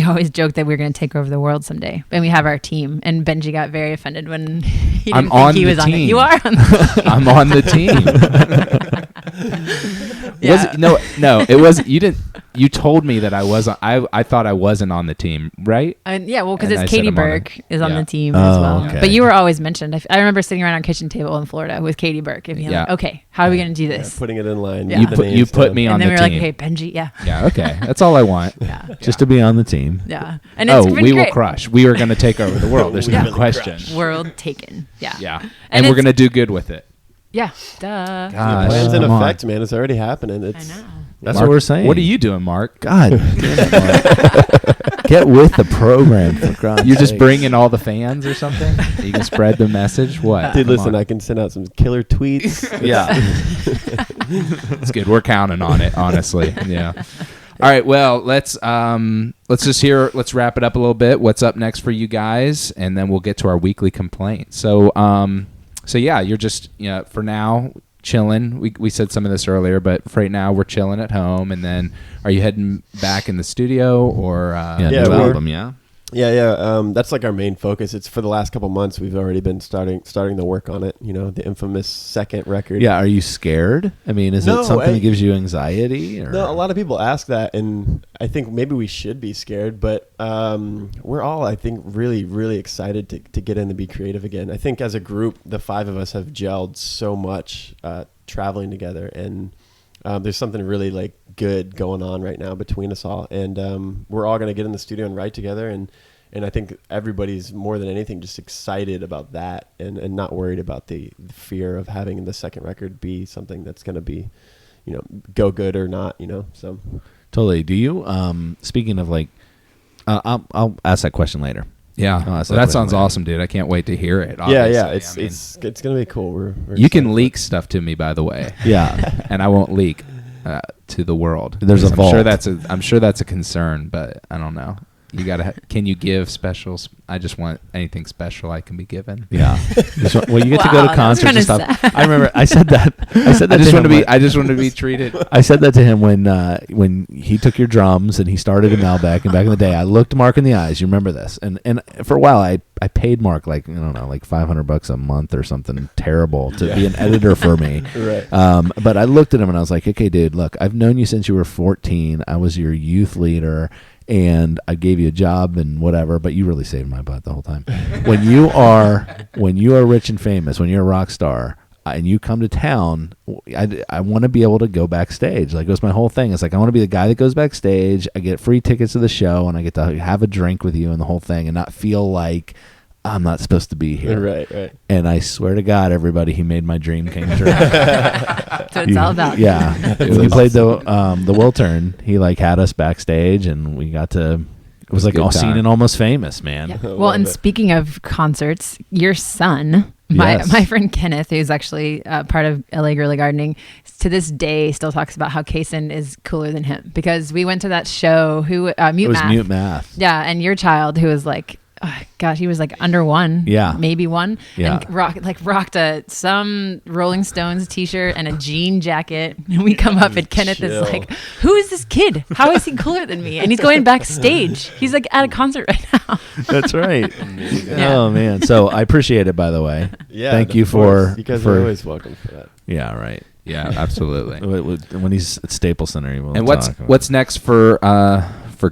always joke that we're going to take over the world someday. And we have our team. And Benji got very offended when he didn't think he was on it. You are on the team. I'm on the team. It was you didn't. You told me that I wasn't. I thought I wasn't on the team, right? Because it's Katie Burke is on the team as well. Okay. But you were always mentioned. I remember sitting around our kitchen table in Florida with Katie Burke and being like, okay, how are we going to do this? Putting it in line. Yeah. You put me on the team. And then we were like, okay, Benji, Yeah, okay. That's all I want. Just to be on the team. Yeah. And it's been we great. will crush. We are going to take over the world. There's no question. World taken. Yeah. Yeah. And we're going to do good with it. Yeah. Duh. Gosh, Plans in come on. effect, man. It's already happening. I know. That's Mark, what we're saying. What are you doing, Mark? God damn it, Mark. Get with the program, for God's You're just sake. bringing all the fans or something? You can spread the message? What? Dude, Come listen, on. I can send out some killer tweets. Yeah. It's good. We're counting on it, honestly. Yeah. All right. Well, let's wrap it up a little bit. What's up next for you guys? And then we'll get to our weekly complaint. So yeah, you're just, for now, chilling. We said some of this earlier, but for right now we're chilling at home. And then are you heading back in the studio or? New album, yeah. Yeah. That's our main focus. It's for the last couple months. We've already been starting the work on it. The infamous second record. Yeah. Are you scared? I mean, is it something that gives you anxiety? Or? No, a lot of people ask that, and I think maybe we should be scared, but we're all, I think, really, really excited to get in and be creative again. I think as a group, the five of us have gelled so much traveling together, and there's something really good going on right now between us all, and we're all going to get in the studio and write together, and I think everybody's more than anything just excited about that, and not worried about the fear of having the second record be something that's going to be go good or not, so Totally. Do you speaking of I'll ask that question later. Yeah, that sounds awesome, dude. I can't wait to hear it. Yeah, it's gonna be cool. We're you can leak stuff to me, by the way. Yeah, and I won't leak to the world. There's a vault. I'm sure that's a concern, but I don't know. You gotta. Can you give specials? I just want anything special I can be given. Yeah. Well, you get to go to Wow, concerts and that's stuff. kinda I remember I said that. I just want to him be. I just want to be treated. I said that to him when he took your drums and he started in Malbec, and back in the day I looked Mark in the eyes. You remember this? And for a while I paid Mark like, I don't know, like $500 a month or something terrible to be an editor for me. Right. But I looked at him and I was like, okay, dude, look, I've known you since you were 14. I was your youth leader. And I gave you a job and whatever, but you really saved my butt the whole time. When you are rich and famous, when you're a rock star, and you come to town, I want to be able to go backstage. Like, it was my whole thing. It's like, I want to be the guy that goes backstage. I get free tickets to the show, and I get to have a drink with you and the whole thing, and not feel like I'm not supposed to be here. Right. And I swear to God, everybody, he made my dream come true. That's what it's all about. Yeah. When we played the Wiltern, he like had us backstage, and we got to. It was like Good all time. seen and almost famous, man. Yeah. Well, and speaking of concerts, your son, Yes. my friend Kenneth, who's actually part of LA Guerrilla Gardening, to this day still talks about how Kaysen is cooler than him, because we went to that show. Mute It was Math. Mute Math. Yeah, and your child, who was like, oh, gosh, he was like under one, maybe one, Yeah. and rocked some Rolling Stones t-shirt and a jean jacket. And we come up and Kenneth is like, who is this kid? How is he cooler than me? And he's going backstage. He's like at a concert right now. That's right. Yeah. Oh man. So I appreciate it, by the way. Yeah. Thank of you course. for You guys are always welcome for that. Yeah. Right. Yeah, absolutely. When he's at Staples Center, he will And talk about what's next for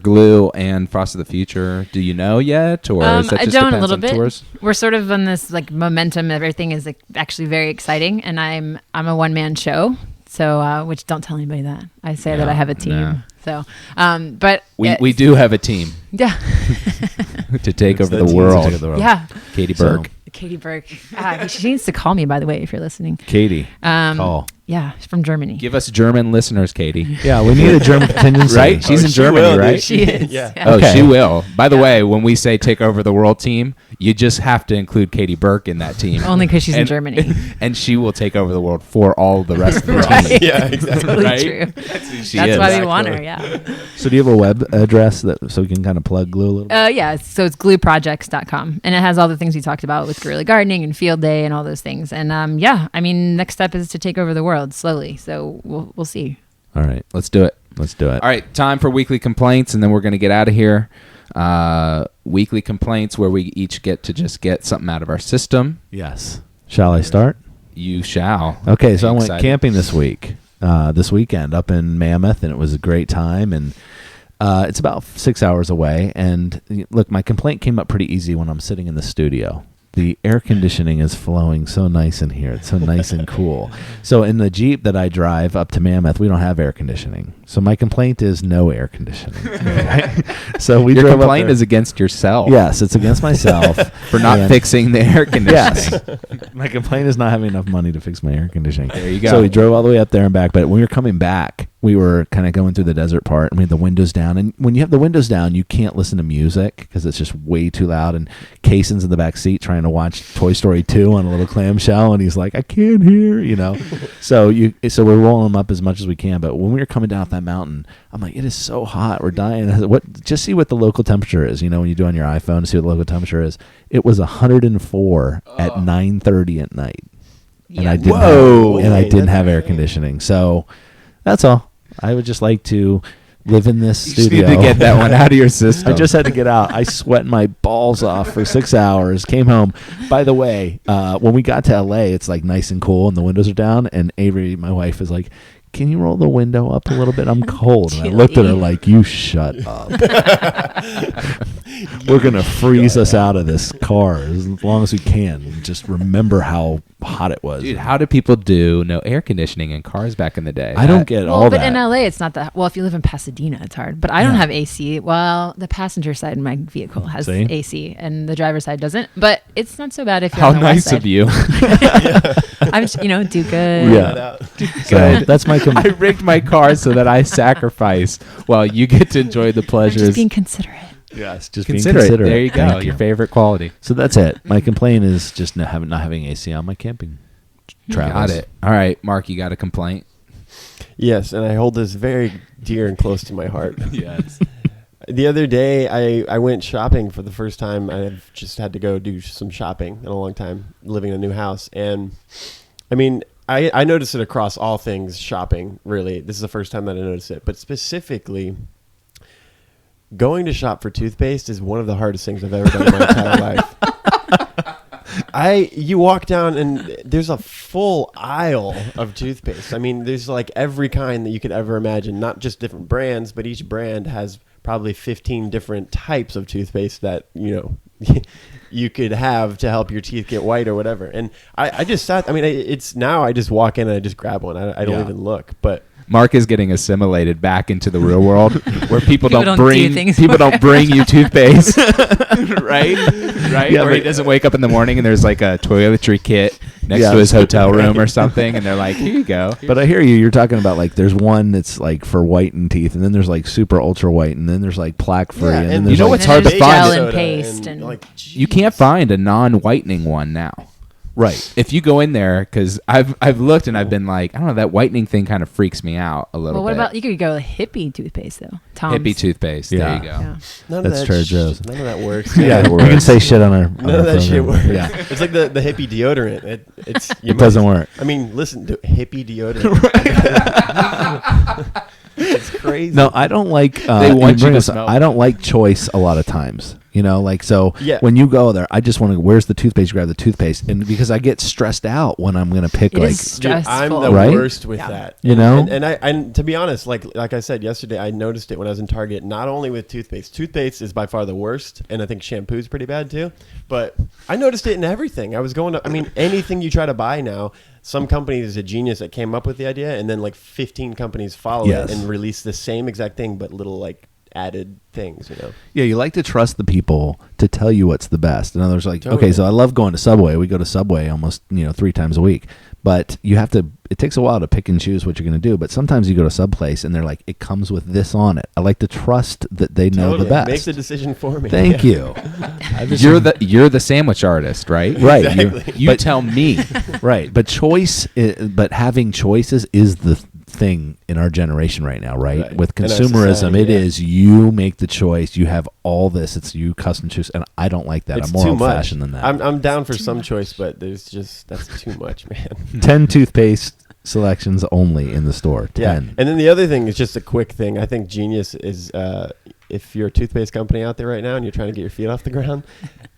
Glue and Frost of the Future? Do you know yet, or is that I just don't depends a little on bit. tours? We're sort of on this like momentum. Everything is like actually very exciting, and I'm a one man show. So, which don't tell anybody that I say that I have a team. no. So, but We do have a team yeah, to take over the the team to world. take over the world. yeah. Katie So- Burke. Katie Burke. She needs to call me, by the way, if you're listening. Katie. Call. Yeah, she's from Germany. Give us German listeners, Katie. Yeah, we need a German contingency. Right? She's in she Germany, will, right? dude. She is. Yeah. Oh, Okay. she will. By the way, when we say take over the world team, you just have to include Katie Burke in that team. Only because she's in And- Germany. And she will take over the world for all the rest of the Right. team. Yeah, exactly. Totally Right? true. That's who she That's is. why we want her. Yeah. So do you have a web address so we can kind of plug Glue a little bit? Yeah. So it's glueprojects.com, and it has all the things we talked about with guerrilla gardening and field day and all those things. And yeah, I mean, next step is to take over the world slowly. So we'll see. All right. Let's do it. Let's do it. All right, time for weekly complaints, and then we're going to get out of here. Weekly complaints where we each get to just get something out of our system. Yes. Shall I start? You shall. Okay, so I I'm went excited. camping this weekend up in Mammoth, and it was a great time. And it's about 6 hours away. And look, my complaint came up pretty easy when I'm sitting in the studio. The air conditioning is flowing so nice in here. It's so nice and cool. So in the Jeep that I drive up to Mammoth, we don't have air conditioning. So my complaint is no air conditioning. So we Your drove up complaint there. is against yourself. Yes, it's against myself For not And- fixing the air conditioning. Yes. My complaint is not having enough money to fix my air conditioning. There you go. So we drove all the way up there and back. But when we were coming back, we were kind of going through the desert part, and we had the windows down. And when you have the windows down, you can't listen to music because it's just way too loud. And Kaysen's in the back seat trying to watch Toy Story 2 on a little clamshell, and he's like, I can't hear, So we're rolling them up as much as we can. But when we were coming down off that mountain, I'm like, it is so hot. We're dying. Just see what the local temperature is. When you do on your iPhone, see what the local temperature is. It was 104 at 9:30 at night. And I didn't Whoa. didn't have air conditioning. So that's all. I would just like to live in this You just studio. need to get that one out of your system. I just had to get out. I sweat my balls off for 6 hours. Came home. By the way, when we got to LA, it's like nice and cool, and the windows are down. And Avery, my wife, is like, "Can you roll the window up a little bit? I'm cold." And I looked at her like, "You shut up. We're gonna freeze us out of this car as long as we can. And just remember how hot it was." Dude, how did people do no air conditioning in cars back in the day? I don't get all but that. in LA, it's not that. Well, if you live in Pasadena, it's hard. But I don't have AC. Well, the passenger side of my vehicle has See? AC, and the driver's side doesn't. But it's not so bad if you're How on the nice west side. of you. I'm just, do good. Yeah. So that's my I rigged my car so that I sacrifice while you get to enjoy the I'm pleasures. just being considerate. Yes, just Consider being it. considerate. There you go. Thank Your favorite quality. So that's it. My complaint is just not having AC on my camping travels. Got it. All right, Mark, you got a complaint? Yes, and I hold this very dear and close to my heart. Yes. The other day, I went shopping for the first time. I've just had to go do some shopping in a long time, living in a new house. And, I mean, I noticed it across all things shopping, really. This is the first time that I noticed it. But specifically, going to shop for toothpaste is one of the hardest things I've ever done in my entire life. You walk down and there's a full aisle of toothpaste. I mean, there's like every kind that you could ever imagine, not just different brands, but each brand has probably 15 different types of toothpaste that, you could have to help your teeth get white or whatever. And I just sat, I mean, it's now I just walk in and I just grab one. I don't even look, but Mark is getting assimilated back into the real world where people don't do things don't bring you toothpaste, right? Yeah, Or he doesn't wake up in the morning and there's like a toiletry kit next to his hotel room or something, and they're like, "Here you go." But I hear you. You're talking about like there's one that's like for whitened teeth, and then there's like super ultra white, and then there's like plaque free, and then there's you know like, what's hard to there's find? gel and paste and like, You can't find a non-whitening one now. right. If you go in there, because I've looked and I've been like, I don't know, that whitening thing kind of freaks me out a little Well, what bit. about you could go hippie toothpaste though? Tom's. hippie toothpaste? Yeah. There you go. Yeah. none of That's that Trader Joe's. None of that works. Yeah, you can say shit on our. None of that shit works. Yeah, It's like the hippie deodorant. it doesn't work. I mean, listen to hippie deodorant. It's crazy. No, I don't like. They want you to bring smell. I don't like choice a lot of times. Like so. Yeah. When you go there, I just want to. Where's the toothpaste? Grab the toothpaste, and because I get stressed out when I'm gonna pick It like. is Dude, I'm stressful. the Right? worst with Yeah. that. You know? And I to be honest, like I said yesterday, I noticed it when I was in Target. Not only with toothpaste. Toothpaste is by far the worst, and I think shampoo's pretty bad too. But I noticed it in everything. I was going to. I mean, anything you try to buy now. Some company is a genius that came up with the idea, and then like 15 companies follow Yes. it and release the same exact thing, but little like added things. Yeah, you like to trust the people to tell you what's the best. In other words, like, Totally. okay, so I love going to Subway. We go to Subway almost 3 times a week. But you have to. It takes a while to pick and choose what you're going to do. But sometimes you go to some place and they're like, it comes with this on it. I like to trust that they know the best. Make the decision for me. Thank you. You're the sandwich artist, right? Right. Exactly. You tell me. Right. But but having choices is the thing in our generation right now, right? Right. With In our consumerism, society, it yeah. is you make the choice. You have all this. It's you custom choose, and I don't like that. It's I'm more too old much. fashioned than that. I'm down for some choice, but that's too much, man. 10 toothpaste selections only in the store. 10. Yeah, and then the other thing is just a quick thing. I think genius is if you're a toothpaste company out there right now and you're trying to get your feet off the ground,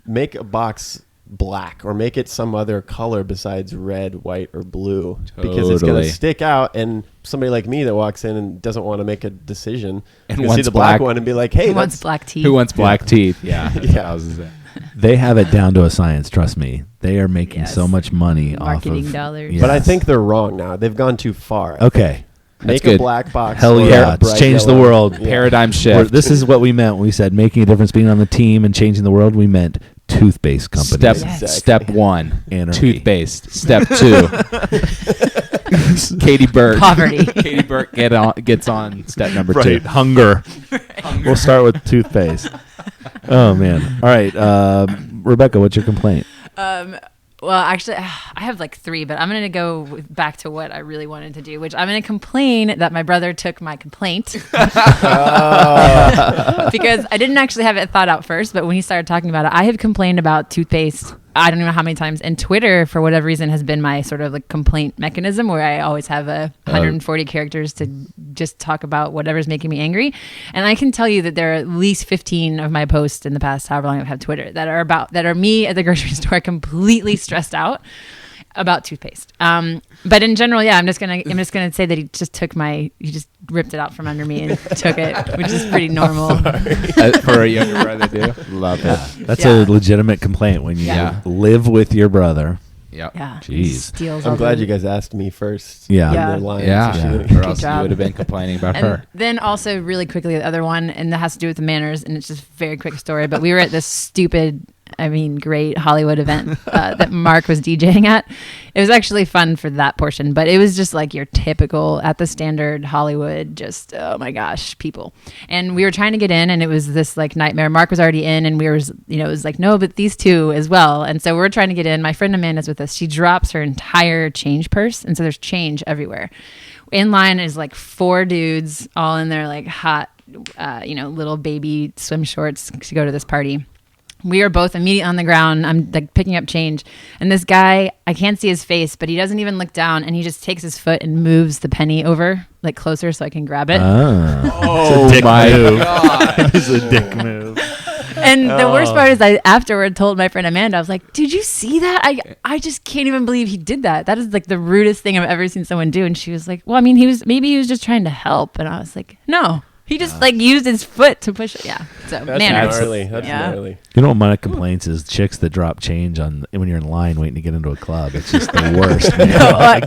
make a box black or make it some other color besides red, white, or blue because it's going Totally. to stick out. And somebody like me that walks in and doesn't want to make a decision And can see wants the black black- one and be like, "Hey, Who wants that's black teeth? Who wants black teeth? Yeah. That's what I was gonna say. They have it down to a science. Trust me. They are making Yes. so much money Marketing off of dollars. But I Yes. think they're wrong now. They've gone too far. Okay. Make good. a black box. Hell or yeah. a It's bright changed the yellow. world. Yeah. Paradigm shift. This is what we meant when we said making a difference, being on the team, and changing the world. We meant toothpaste companies. Step one, Anarchy. toothpaste. Step two, Katie Burke. Poverty. Katie Burke gets on step number Right. 2. Hunger. We'll start with toothpaste. Oh, man. All right. Rebecca, what's your complaint? Well, actually, I have like 3, but I'm going to go back to what I really wanted to do, which I'm going to complain that my brother took my complaint because I didn't actually have it thought out first. But when he started talking about it, I have complained about toothpaste. I don't know how many times. And Twitter, for whatever reason, has been my sort of like complaint mechanism where I always have 140 characters to just talk about whatever's making me angry. And I can tell you that there are at least 15 of my posts in the past, however long I've had Twitter, that are me at the grocery store completely stressed out about toothpaste. But in general, yeah, I'm just gonna say that he just ripped it out from under me and took it, which is pretty normal. For a younger brother, do love it. That's Yeah. a legitimate complaint when you Yeah. live with your brother. Yep. Yeah, Jeez. he steals all I'm glad the- you guys asked me first. Yeah. in Yeah. their line, Yeah. so she wouldn't- Or else job. you would have been complaining about And her. then also really quickly, the other one, and that has to do with the manners, and it's just a very quick story, but we were at this great Hollywood event that Mark was DJing at. It was actually fun for that portion, but it was just like your typical at the standard Hollywood, just, oh my gosh, people. And we were trying to get in, and it was this like nightmare. Mark was already in, and it was like, no, but these two as well. And so we're trying to get in. My friend Amanda's with us. She drops her entire change purse, and so there's change everywhere. In line is like 4 dudes all in their like hot little baby swim shorts to go to this party. We are both immediately on the ground. I'm like picking up change. And this guy, I can't see his face, but he doesn't even look down. And he just takes his foot and moves the penny over like closer so I can grab it. Oh my God. It's a dick move. And the worst part is I afterward told my friend Amanda, I was like, did you see that? I just can't even believe he did that. That is like the rudest thing I've ever seen someone do. And she was like, well, I mean, maybe he was just trying to help. And I was like, no. He just like used his foot to push it. Yeah. So That's gnarly. That's gnarly. You know what my complaints is? Chicks that drop change on when you're in line waiting to get into a club. It's just the worst, man.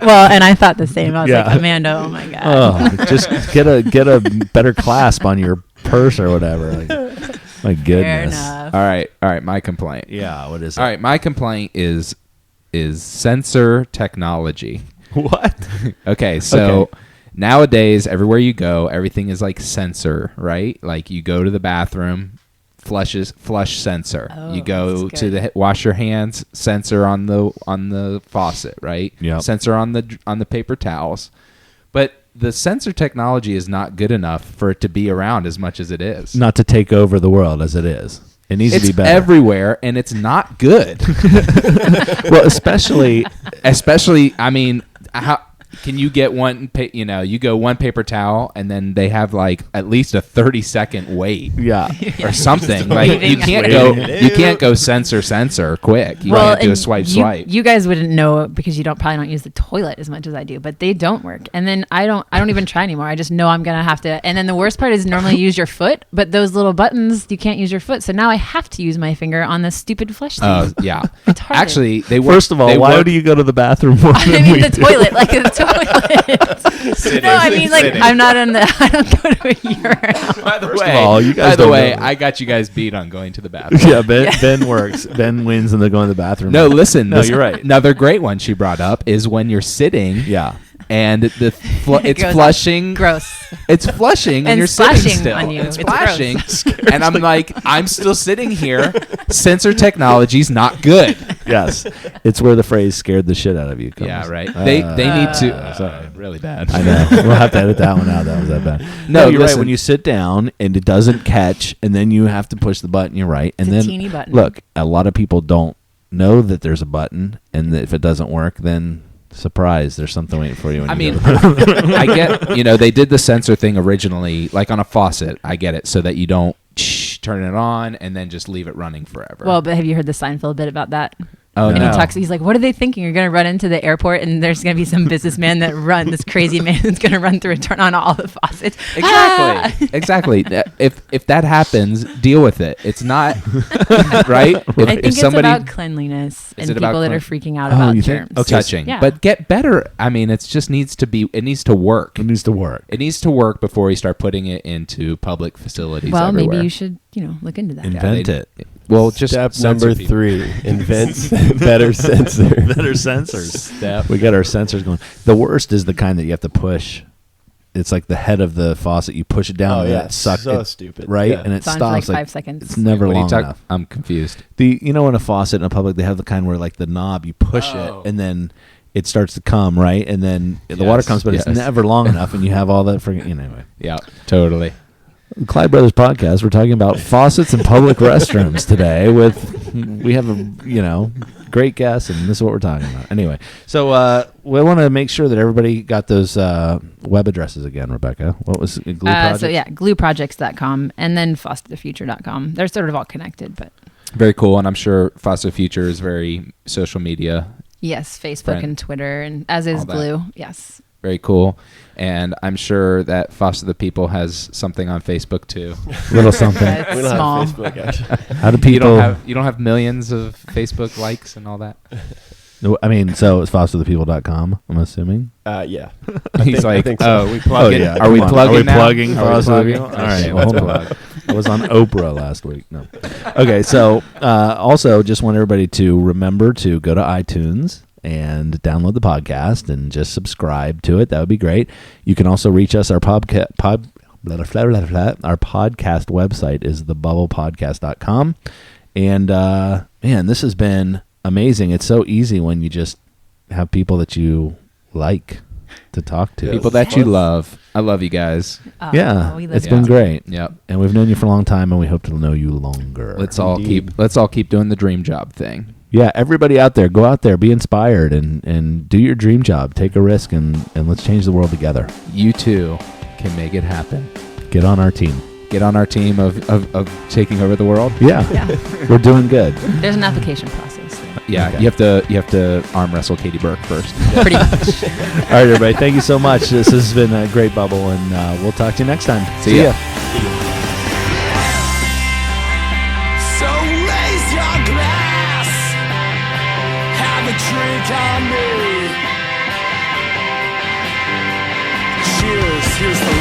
Well, and I thought the same. I was like, Amanda, oh my God. Oh, just get a better clasp on your purse or whatever. Like, my goodness. Fair enough. All right. My complaint. Yeah. What is it? All right. My complaint is sensor technology. What? Okay. So nowadays, everywhere you go, everything is like sensor, right? Like you go to the bathroom, flush sensor. Oh, you go that's to good. the wash your hands, sensor on the faucet, right? Yep. Sensor on the paper towels. But the sensor technology is not good enough for it to be around as much as it is. Not to take over the world as it is. It needs to be better. It's everywhere, and it's not good. Well, especially, I mean, how can you get one? You go one paper towel, and then they have like at least a 30-second wait, or something. Like you can't go sensor quick. You have to do a swipe. You guys wouldn't know because you probably don't use the toilet as much as I do, but they don't work. And then I don't even try anymore. I just know I'm gonna have to. And then the worst part is normally use your foot, but those little buttons you can't use your foot. So now I have to use my finger on this stupid flush thing. Oh yeah. It's hard. Actually, they work. First of all, why do you go to the bathroom more than I mean we the do? toilet, like the toilet. No, I mean like I'm not on the. I don't go to a urinal. By the First of all, you guys don't know. I got you guys beat on going to the bathroom. Yeah, Ben works. Ben wins and they go in the bathroom. No, listen. No, you're right. Another great one she brought up is when you're sitting. Yeah. And it's goes flushing. Gross. It's flushing, and And you're sitting splashing still. on you. It's It's splashing, gross. and I'm like, I'm still sitting here. Sensor technology's not good. Yes. It's where the phrase "scared the shit out of you" comes. Yeah, right. They need to. Sorry. Really bad. I know. We'll have to edit that one out. That was that bad. No, you're right. When you sit down and it doesn't catch, and then you have to push the button. You're right. And It's a then teeny button. Look, a lot of people don't know that there's a button, and that if it doesn't work, then surprise, there's something waiting for you. When I you mean, go to the- I get, they did the sensor thing originally, like on a faucet. I get it, so that you don't turn it on and then just leave it running forever. Well, but have you heard the Seinfeld bit about that? Oh, and no. he talks. He's like, "What are they thinking? You're going to run into the airport, and there's going to be some businessman this crazy man who's going to run through and turn on all the faucets." Exactly. If that happens, deal with it. It's not right. I think it's about cleanliness and it about people that are freaking out Oh, about you think? germs. Okay. touching, Yeah. but get better. I mean, it needs to work. it needs to work. It needs to work before we start putting it into public facilities. Well, everywhere. maybe you should, look into that. Invent it. Well, just Step censor number people. 3: invent better sensor. Better sensors. We got our sensors going. The worst is the kind that you have to push. It's like the head of the faucet. You push it down. Oh, and yeah. it sucks. So stupid. Right, Yeah. and it It's on for stops like 5 seconds. It's never What are you long enough. I'm confused. In a faucet in a public, they have the kind where like the knob, you push it, and then it starts to come, right, and then the water comes, but it's never long enough, and you have all that friggin' anyway. Yeah, totally. Clyde Brothers Podcast. We're talking about faucets and public restrooms today. We have a great guest, and this is what we're talking about. Anyway, so we want to make sure that everybody got those web addresses again. Rebecca, what was it, Glue Project? So yeah, glueprojects.com and then fosterthefuture.com. They're sort of all connected, but Very cool, and I'm sure Foster Future is very social media. yes, Facebook Friend. and Twitter, and as is All that. Glue. Yes. Very cool. And I'm sure that Foster the People has something on Facebook too. Little something. It's We don't small. have Facebook, actually. How do people? You don't have millions of Facebook likes and all that. I mean, so it's fosterthepeople.com. I'm assuming. Yeah. He's like, think so. we plugging? yeah. Are we Come on. plugging Are we now? plugging Are we Foster the plugging? People? All Okay, right. Well, let's hold on. plug. I was on Oprah last week. No. Okay, so also just want everybody to remember to go to iTunes and download the podcast and just subscribe to it. That would be great. You can also reach us. Our podcast website is thebubblepodcast.com. And man, this has been amazing. It's so easy when you just have people that you like to talk to. People that you love. I love you guys. Oh, Yeah, we love it's you. been great. Yep. And we've known you for a long time, and we hope to know you longer. Let's all Indeed. keep doing the dream job thing. Yeah, everybody out there, go out there, be inspired, and do your dream job. Take a risk, and let's change the world together. You too can make it happen. Get on our team. Get on our team of taking over the world. Yeah, we're doing good. There's an application process. So. Yeah, Okay. you have to arm wrestle Katie Burke first. Pretty much. All right, everybody, thank you so much. This has been a great bubble, and we'll talk to you next time. See ya. So raise your glass, have a drink on me. Cheers, here's the